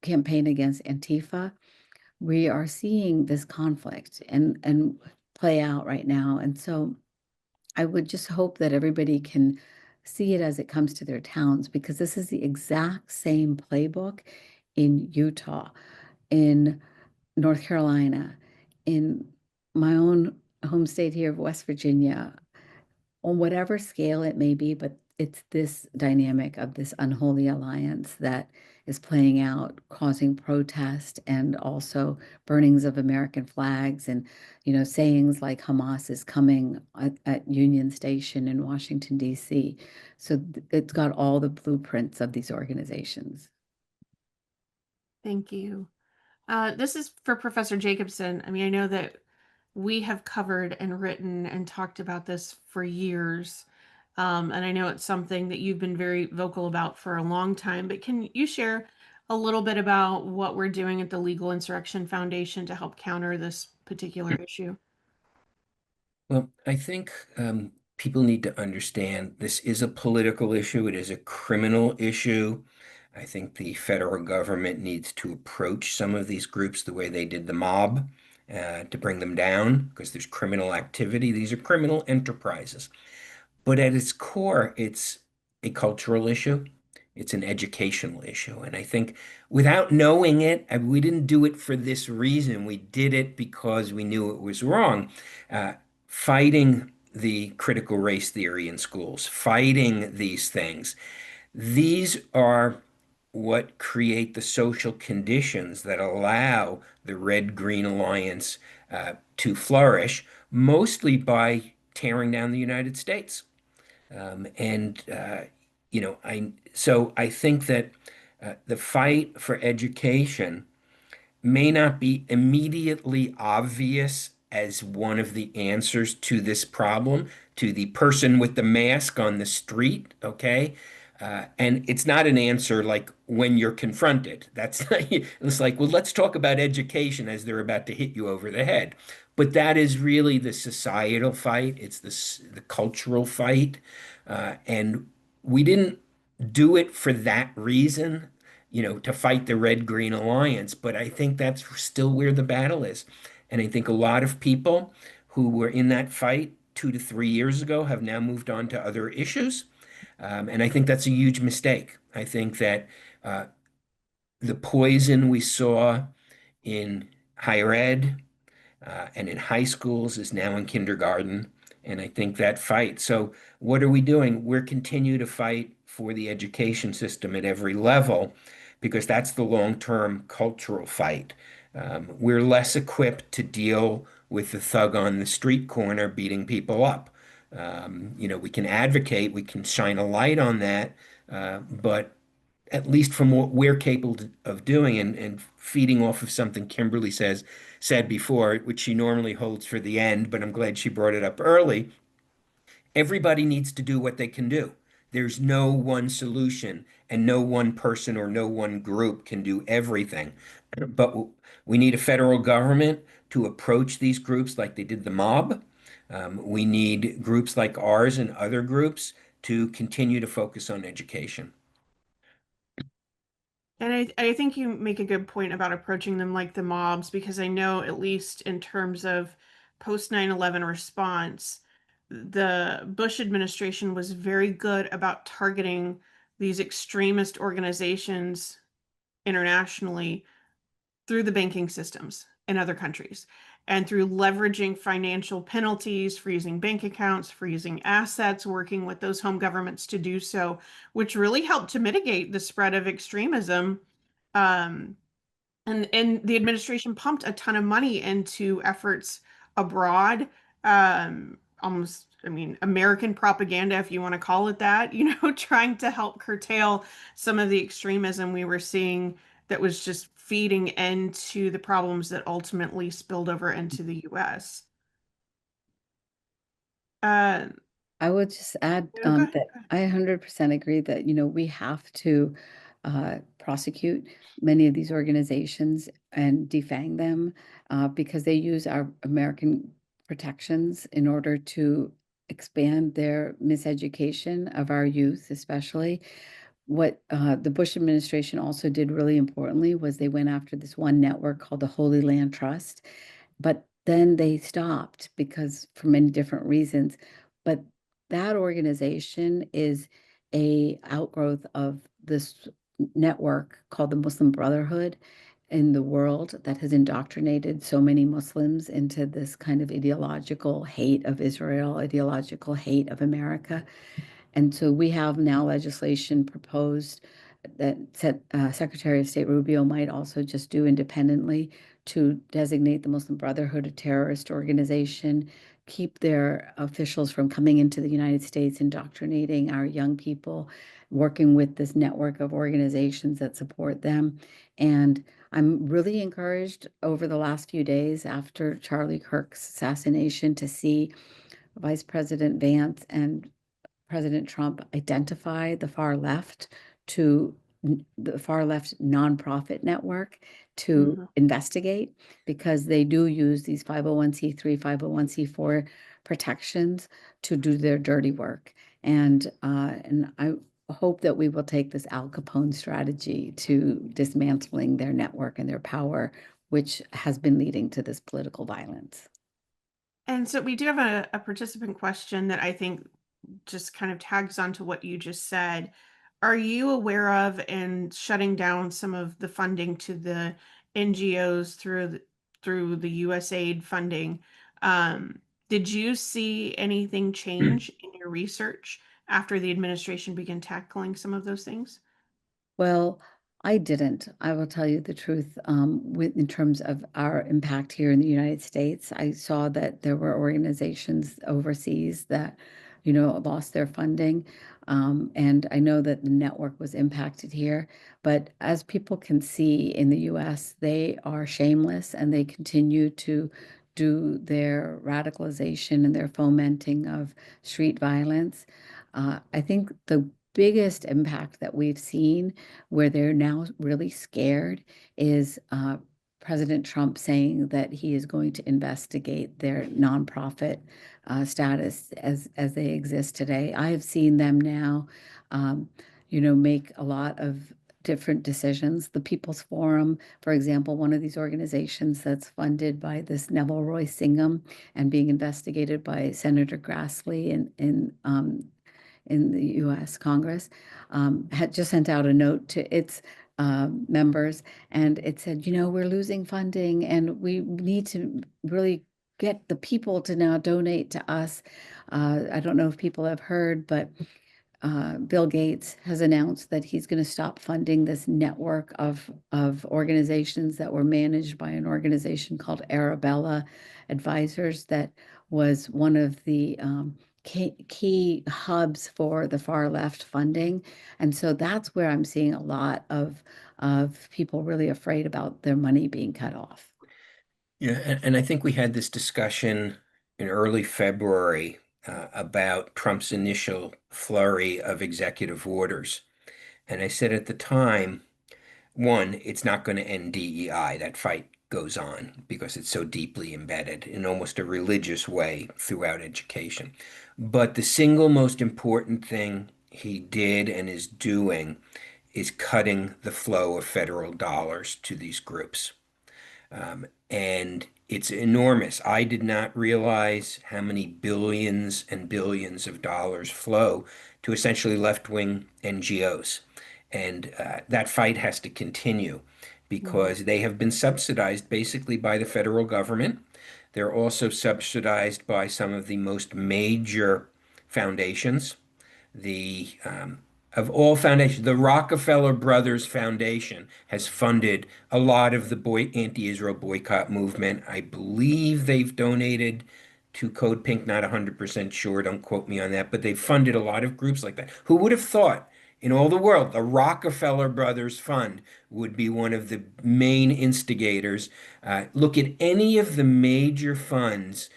campaign against Antifa, we are seeing this conflict and play out right now. And so I would just hope that everybody can see it as it comes to their towns, because this is the exact same playbook in Utah. in North Carolina, in my own home state here of West Virginia, on whatever scale it may be, but it's this dynamic of this unholy alliance that is playing out, causing protest and also burnings of American flags and, sayings like Hamas is coming at Union Station in Washington, D.C. So it's got all the blueprints of these organizations. Thank you. This is for Professor Jacobson. I mean, I know that we have covered and written and talked about this for years. And I know it's something that you've been very vocal about for a long time, but can you share a little bit about what we're doing at the Legal Insurrection Foundation to help counter this particular issue? Well, I think people need to understand this is a political issue. It is a criminal issue. I think the federal government needs to approach some of these groups the way they did the mob to bring them down because there's criminal activity. These are criminal enterprises. But at its core, it's a cultural issue. It's an educational issue. And I think without knowing it, we didn't do it for this reason. We did it because we knew it was wrong. Uh, Fighting the critical race theory in schools, fighting these things. These are what create the social conditions that allow the Red-Green Alliance to flourish, mostly by tearing down the United States. And I think that the fight for education may not be immediately obvious as one of the answers to this problem to the person with the mask on the street, okay? And it's not an answer like when you're confronted. That's not, it's like, well, let's talk about education as they're about to hit you over the head. But that is really the societal fight. It's the cultural fight. And we didn't do it for that reason, to fight the Red-Green Alliance. But I think that's still where the battle is. And I think a lot of people who were in that fight 2 to 3 years ago have now moved on to other issues. And I think that's a huge mistake. I think that uh, the poison we saw in higher ed and in high schools is now in kindergarten. And I think that fight. So what are we doing? We're continue to fight for the education system at every level because that's the long-term cultural fight. We're less equipped to deal with the thug on the street corner beating people up. We can advocate, we can shine a light on that, but at least from what we're capable of doing and feeding off of something Kimberly said before, which she normally holds for the end, but I'm glad she brought it up early. Everybody needs to do what they can do. There's no one solution, and no one person or no one group can do everything. But we need a federal government to approach these groups like they did the mob. We need groups like ours and other groups to continue to focus on education. And I think you make a good point about approaching them like the mobs, because I know, at least in terms of post 9/11 response, the Bush administration was very good about targeting these extremist organizations internationally through the banking systems in other countries and through leveraging financial penalties, freezing bank accounts, freezing assets, working with those home governments to do so, which really helped to mitigate the spread of extremism. Um, and the administration pumped a ton of money into efforts abroad, almost, I mean, American propaganda, if you want to call it that, trying to help curtail some of the extremism we were seeing that was just feeding into the problems that ultimately spilled over into the US. Uh, I would just add no, go ahead. that I 100% agree that, we have to prosecute many of these organizations and defang them because they use our American protections in order to expand their miseducation of our youth, especially. What the Bush administration also did really importantly was they went after this one network called the Holy Land Trust, but then they stopped because for many different reasons. But that organization is a outgrowth of this network called the Muslim Brotherhood. in the world that has indoctrinated so many Muslims into this kind of ideological hate of Israel, ideological hate of America. And so we have now legislation proposed that Secretary of State Rubio might also just do independently to designate the Muslim Brotherhood a terrorist organization, keep their officials from coming into the United States, indoctrinating our young people, working with this network of organizations that support them. And I'm really encouraged over the last few days after Charlie Kirk's assassination to see Vice President Vance and President Trump identify to the far left nonprofit network to Mhm. investigate because they do use these 501c3, 501c4 protections to do their dirty work. And I hope that we will take this Al Capone strategy to dismantling their network and their power, which has been leading to this political violence. And so we do have a participant question that I think just kind of tags onto what you just said. Are you aware of and shutting down some of the funding to the NGOs through the USAID funding? Did you see anything change in your research after the administration began tackling some of those things? Well, I didn't. I will tell you the truth. In terms of our impact here in the United States, I saw that there were organizations overseas that, lost their funding. And I know that the network was impacted here. But as people can see in the US, they are shameless and they continue to do their radicalization and their fomenting of street violence. I think the biggest impact that we've seen where they're now really scared is President Trump saying that he is going to investigate their nonprofit status as they exist today. I have seen them now, um, make a lot of different decisions. The People's Forum, for example, one of these organizations that's funded by this Neville Roy Singham and being investigated by Senator Grassley in the US Congress, had just sent out a note to its members, and it said, we're losing funding and we need to really get the people to now donate to us. I don't know if people have heard, but Bill Gates has announced that he's going to stop funding this network of organizations that were managed by an organization called Arabella Advisors that was one of the key hubs for the far left funding. And so that's where I'm seeing a lot of people really afraid about their money being cut off. Yeah, and I think we had this discussion in early February about Trump's initial flurry of executive orders. And I said at the time, one, it's not going to end DEI. That fight goes on because it's so deeply embedded in almost a religious way throughout education. But the single most important thing he did and is doing is cutting the flow of federal dollars to these groups. And it's enormous. I did not realize how many billions and billions of dollars flow to essentially left-wing NGOs. And that fight has to continue Mhm. because they have been subsidized basically by the federal government. They're also subsidized by some of the most major foundations. The Of all foundations, the Rockefeller Brothers Foundation has funded a lot of the anti-Israel boycott movement. I believe they've donated to Code Pink, not 100% sure, don't quote me on that, but they've funded a lot of groups like that. Who would have thought in all the world the Rockefeller Brothers Fund would be one of the main instigators? Look at any of the major funds,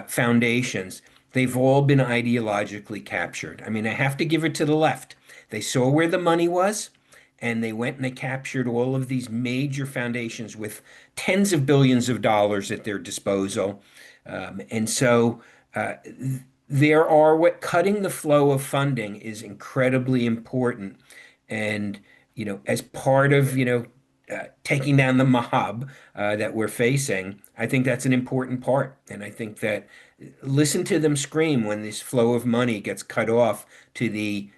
foundations. They've all been ideologically captured. I mean, I have to give it to the left. They saw where the money was, and they went and they captured all of these major foundations with tens of billions of dollars at their disposal. And so there are what cutting the flow of funding is incredibly important. And, as part of, taking down the mob that we're facing, I think that's an important part. And I think that listen to them scream when this flow of money gets cut off to the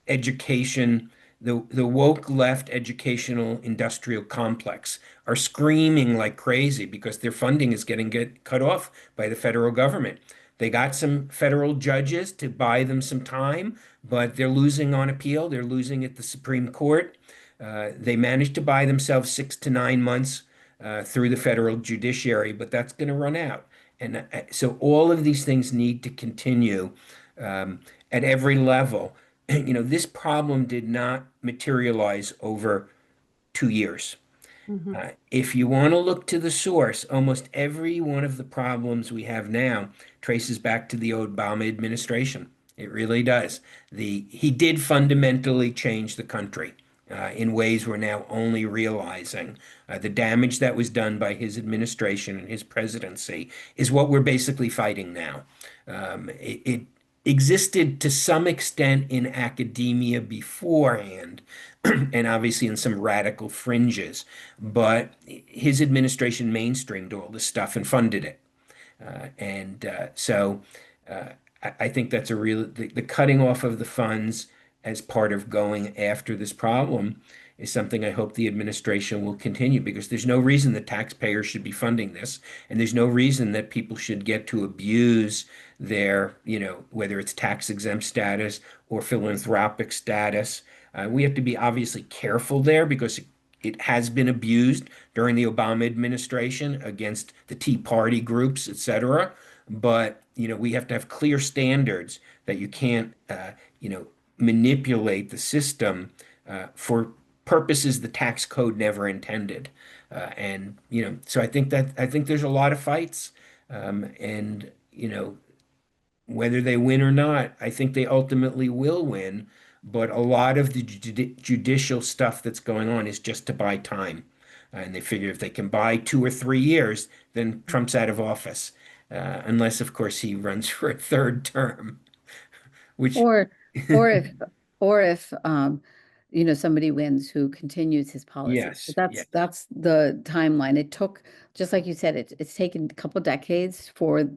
education The woke left educational industrial complex are screaming like crazy because their funding is get cut off by the federal government. They got some federal judges to buy them some time, but they're losing on appeal. They're losing at the Supreme Court. They managed to buy themselves 6 to 9 months through the federal judiciary, but that's going to run out. And so all of these things need to continue at every level. This problem did not materialize over 2 years. Mhm. If you want to look to the source, almost every one of the problems we have now traces back to the Obama administration. It really does. He did fundamentally change the country in ways we're now only realizing. The damage that was done by his administration and his presidency is what we're basically fighting now. It existed to some extent in academia beforehand, and obviously in some radical fringes, but his administration mainstreamed all this stuff and funded it. So I think that's the cutting off of the funds as part of going after this problem is something I hope the administration will continue because there's no reason the taxpayers should be funding this, and there's no reason that people should get to abuse their, whether it's tax exempt status or philanthropic status. We have to be obviously careful there because it has been abused during the Obama administration against the Tea Party groups, et cetera. But, we have to have clear standards that you can't, manipulate the system for purposes the tax code never intended. So I think there's a lot of fights, and whether they win or not, I think they ultimately will win. But a lot of the judicial stuff that's going on is just to buy time. And they figure if they can buy 2 or 3 years, then Trump's out of office. Unless, of course, he runs for a third term, which, Or or if or if somebody wins who continues his policy. yes, But that's yes, that's the timeline. It took, just like you said, it's taken a couple decades for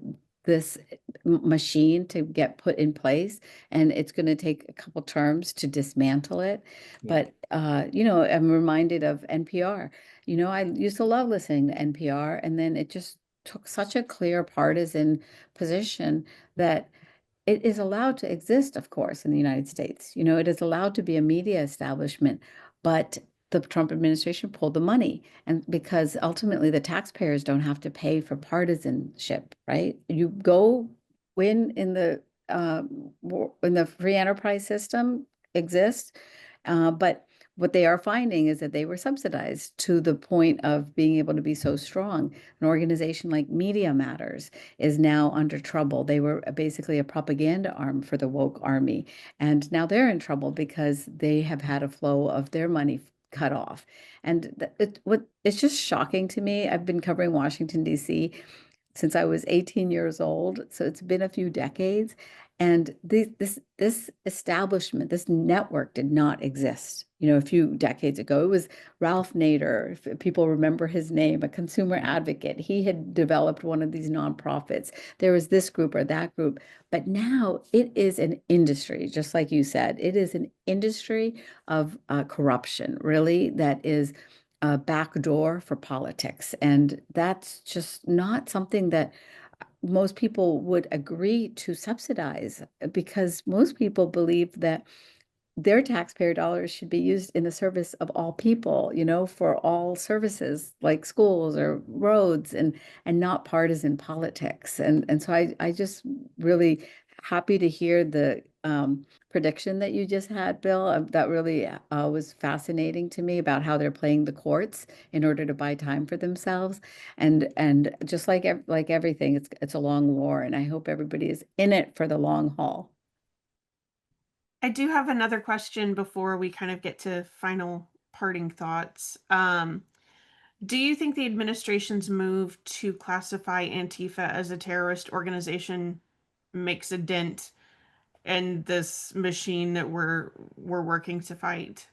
this machine to get put in place, and it's going to take a couple terms to dismantle it. yeah, But I'm reminded of NPR. I used to love listening to NPR, and then it just took such a clear partisan position that it is allowed to exist, of course, in the United States. It is allowed to be a media establishment, but the Trump administration pulled the money. And because ultimately the taxpayers don't have to pay for partisanship, right? You go win in the free enterprise system exists, but what they are finding is that they were subsidized to the point of being able to be so strong. An organization like Media Matters is now under trouble. They were basically a propaganda arm for the woke army. And now they're in trouble because they have had a flow of their money cut off. And it's just shocking to me. I've been covering Washington, D.C. since I was 18 years old. So it's been a few decades. And this establishment, this network did not exist, a few decades ago. It was Ralph Nader, if people remember his name, a consumer advocate. He had developed one of these nonprofits. There was this group or that group. But now it is an industry, just like you said. It is an industry of corruption, really, that is a backdoor for politics. And that's just not something that most people would agree to subsidize, because most people believe that their taxpayer dollars should be used in the service of all people, for all services like schools or roads, and not partisan politics. And so I just really happy to hear the prediction that you just had, Bill. That really was fascinating to me about how they're playing the courts in order to buy time for themselves. And just like everything, it's a long war, and I hope everybody is in it for the long haul. I do have another question before we kind of get to final parting thoughts. Do you think the administration's move to classify Antifa as a terrorist organization makes a dent in this machine that we're working to fight?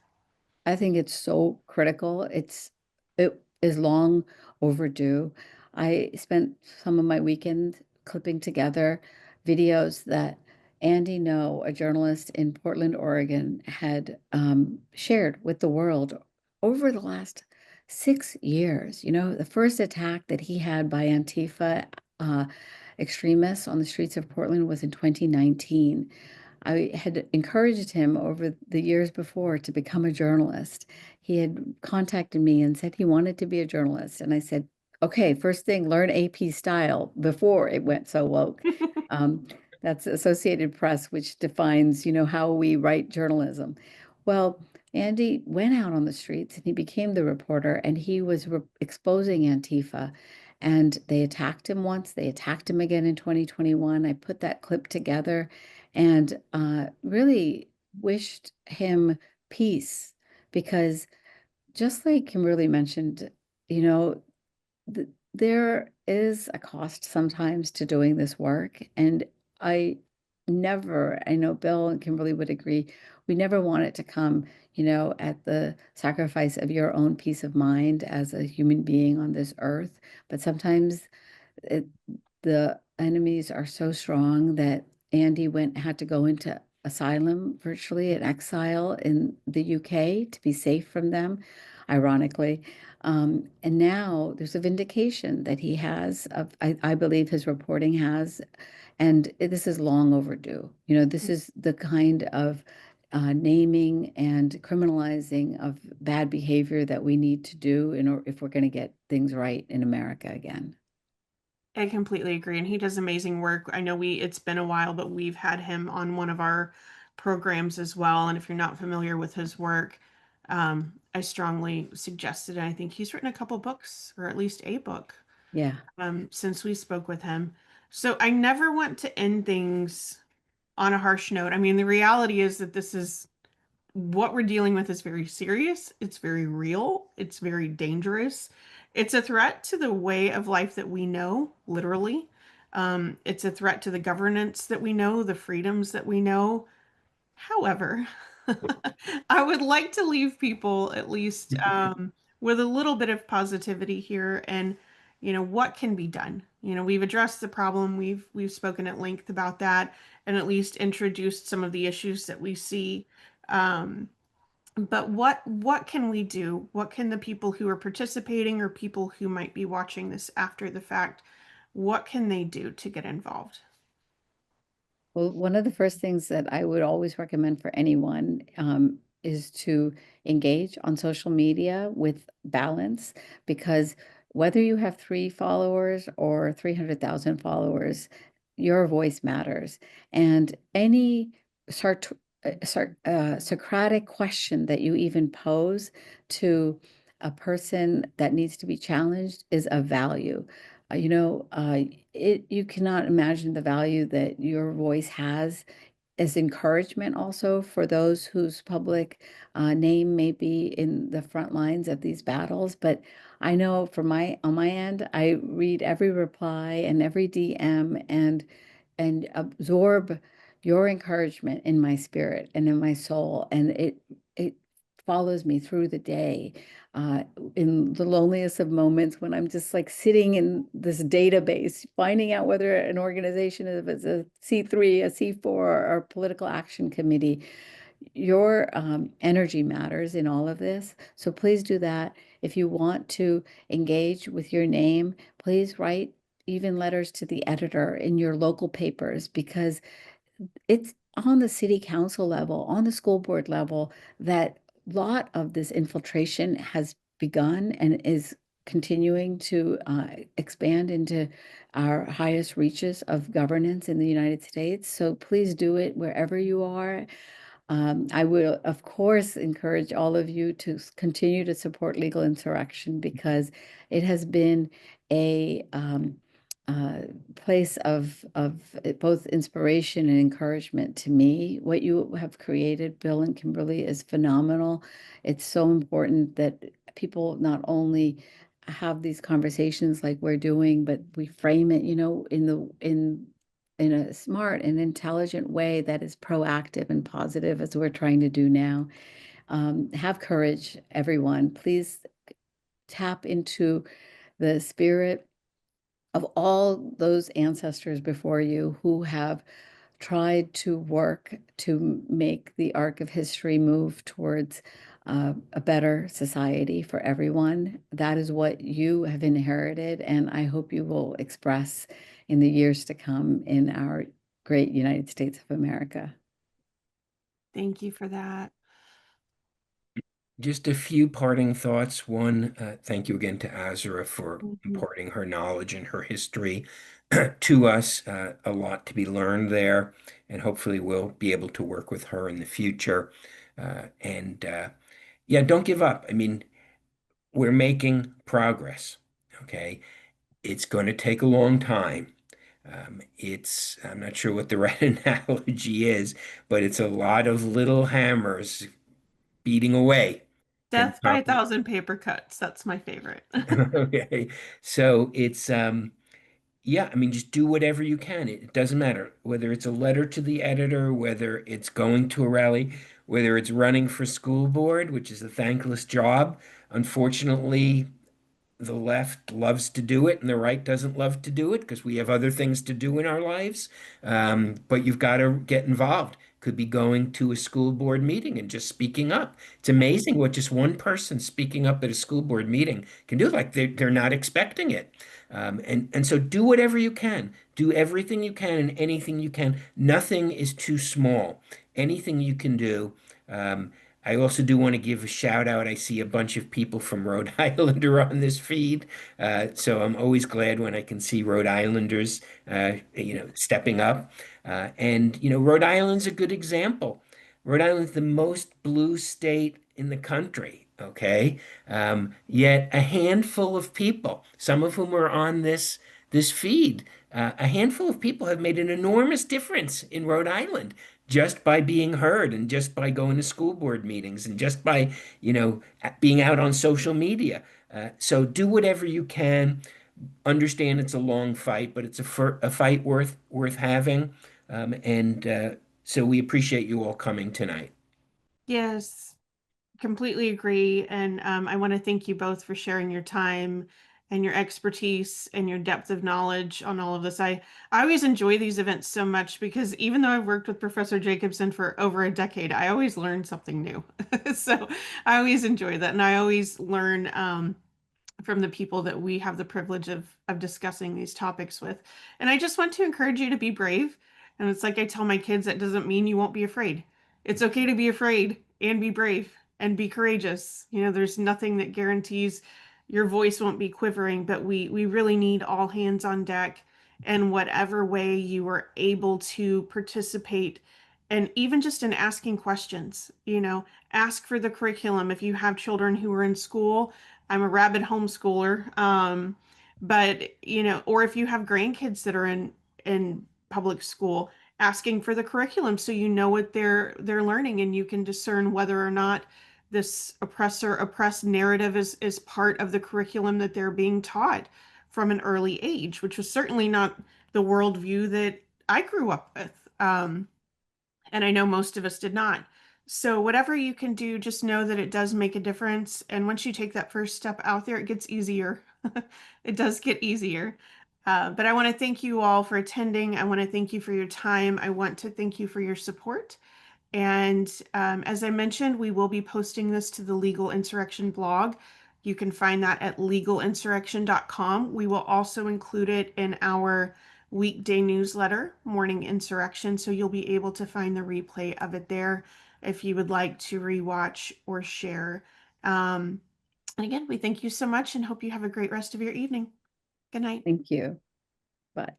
I think it's so critical. It is long overdue. I spent some of my weekend clipping together videos that Andy No, a journalist in Portland, Oregon, had shared with the world over the last 6 years. The first attack that he had by Antifa extremists on the streets of Portland was in 2019. I had encouraged him over the years before to become a journalist. He had contacted me and said he wanted to be a journalist. And I said, okay, first thing, learn AP style before it went so woke. Um, that's Associated Press, which defines, how we write journalism. Well, Andy went out on the streets and he became the reporter, and he was exposing Antifa. And they attacked him once, they attacked him again in 2021. I put that clip together and really wished him peace, because just like Kimberly mentioned, you know, there is a cost sometimes to doing this work. And I I know Bill and Kimberly would agree, we never want it to come, at the sacrifice of your own peace of mind as a human being on this earth. But sometimes it, the enemies are so strong that Andy had to go into asylum, virtually in exile in the UK, to be safe from them, ironically. And now there's a vindication that he has of, I believe his reporting has, and this is long overdue. This is the kind of naming and criminalizing of bad behavior that we need to do if we're going to get things right in America again. I completely agree. And he does amazing work. I know it's been a while, but we've had him on one of our programs as well. And if you're not familiar with his work, I strongly suggest it. And I think he's written a couple books, or at least a book, Yeah. since we spoke with him. So I never want to end things on a harsh note. I mean, the reality is that this is what we're dealing with is very serious. It's very real. It's very dangerous. It's a threat to the way of life that we know, literally. It's a threat to the governance that we know, the freedoms that we know. However, I would like to leave people at least with a little bit of positivity here, and what can be done. We've addressed the problem. We've spoken at length about that, and at least introduced some of the issues that we see. Um, but what can we do? What can the people who are participating, or people who might be watching this after the fact, what can they do to get involved? Well, one of the first things that I would always recommend for anyone is to engage on social media with balance, because whether you have 3 followers or 300,000 followers, your voice matters. And any Socratic question that you even pose to a person that needs to be challenged is of value. You know, you cannot imagine the value that your voice has as encouragement also for those whose public name may be in the front lines of these battles. But I know on my end, I read every reply and every DM, and absorb your encouragement in my spirit and in my soul, and it follows me through the day, uh, in the loneliest of moments when I'm just like sitting in this database, finding out whether an organization is a C3, a C4, or a political action committee. Your energy matters in all of this. So please do that. If you want to engage with your name, please write even letters to the editor in your local papers, because it's on the city council level, on the school board level, that lot of this infiltration has begun and is continuing to expand into our highest reaches of governance in the United States. So please do it wherever you are. I will, of course, encourage all of you to continue to support Legal Insurrection, because it has been a place of both inspiration and encouragement to me. What you have created, Bill and Kimberly, is phenomenal. It's so important that people not only have these conversations like we're doing, but we frame it, in a smart and intelligent way that is proactive and positive, as we're trying to do now. Have courage, everyone. Please tap into the spirit of all those ancestors before you who have tried to work to make the arc of history move towards a better society for everyone. That is what you have inherited, and I hope you will express in the years to come in our great United States of America. Thank you for that. Just a few parting thoughts. One, thank you again to Azra for Mhm. imparting her knowledge and her history to us. A lot to be learned there, and hopefully we'll be able to work with her in the future. And yeah, don't give up. I mean, we're making progress. Okay. It's going to take a long time. I'm not sure what the right analogy is, but it's a lot of little hammers beating away to Death by a knock. thousand paper cuts. That's my favorite. Okay. So it's yeah, I mean just do whatever you can. It doesn't matter whether it's a letter to the editor, whether it's going to a rally, whether it's running for school board, which is a thankless job. Unfortunately, the left loves to do it and the right doesn't love to do it because we have other things to do in our lives. But you've got to get involved. Could be going to a school board meeting and just speaking up. It's amazing what just one person speaking up at a school board meeting can do. Like they're not expecting it. And so do whatever you can. Do everything you can and anything you can. Nothing is too small. Anything you can do. Um, I also do want to give a shout out. I see a bunch of people from Rhode Island are on this feed. So I'm always glad when I can see Rhode Islanders, stepping up. Rhode Island's a good example. Rhode Island's the most blue state in the country. Okay. Yet a handful of people, some of whom are on this feed, a handful of people have made an enormous difference in Rhode Island just by being heard and just by going to school board meetings and just by, being out on social media. So do whatever you can. Understand it's a long fight, but it's a fight worth having. And so we appreciate you all coming tonight. Yes, completely agree. And I want to thank you both for sharing your time and your expertise and your depth of knowledge on all of this. I always enjoy these events so much because even though I've worked with Professor Jacobson for over a decade, I always learn something new. So I always enjoy that. And I always learn from the people that we have the privilege of discussing these topics with. And I just want to encourage you to be brave. And it's like I tell my kids, that doesn't mean you won't be afraid. It's okay to be afraid and be brave and be courageous. There's nothing that guarantees your voice won't be quivering, but we really need all hands on deck. And whatever way you are able to participate, and even just in asking questions, ask for the curriculum. If you have children who are in school, I'm a rabid homeschooler. But or if you have grandkids that are in public school, asking for the curriculum so you know what they're learning and you can discern whether or not this oppressor oppressed narrative is part of the curriculum that they're being taught from an early age, which was certainly not the worldview that I grew up with. And I know most of us did not. So whatever you can do, just know that it does make a difference. And once you take that first step out there, it gets easier. It does get easier. But I want to thank you all for attending. I want to thank you for your time. I want to thank you for your support. And as I mentioned, we will be posting this to the Legal Insurrection blog. You can find that at legalinsurrection.com. We will also include it in our weekday newsletter, Morning Insurrection, so you'll be able to find the replay of it there if you would like to rewatch or share. And again, we thank you so much and hope you have a great rest of your evening. Good night. Thank you. Bye.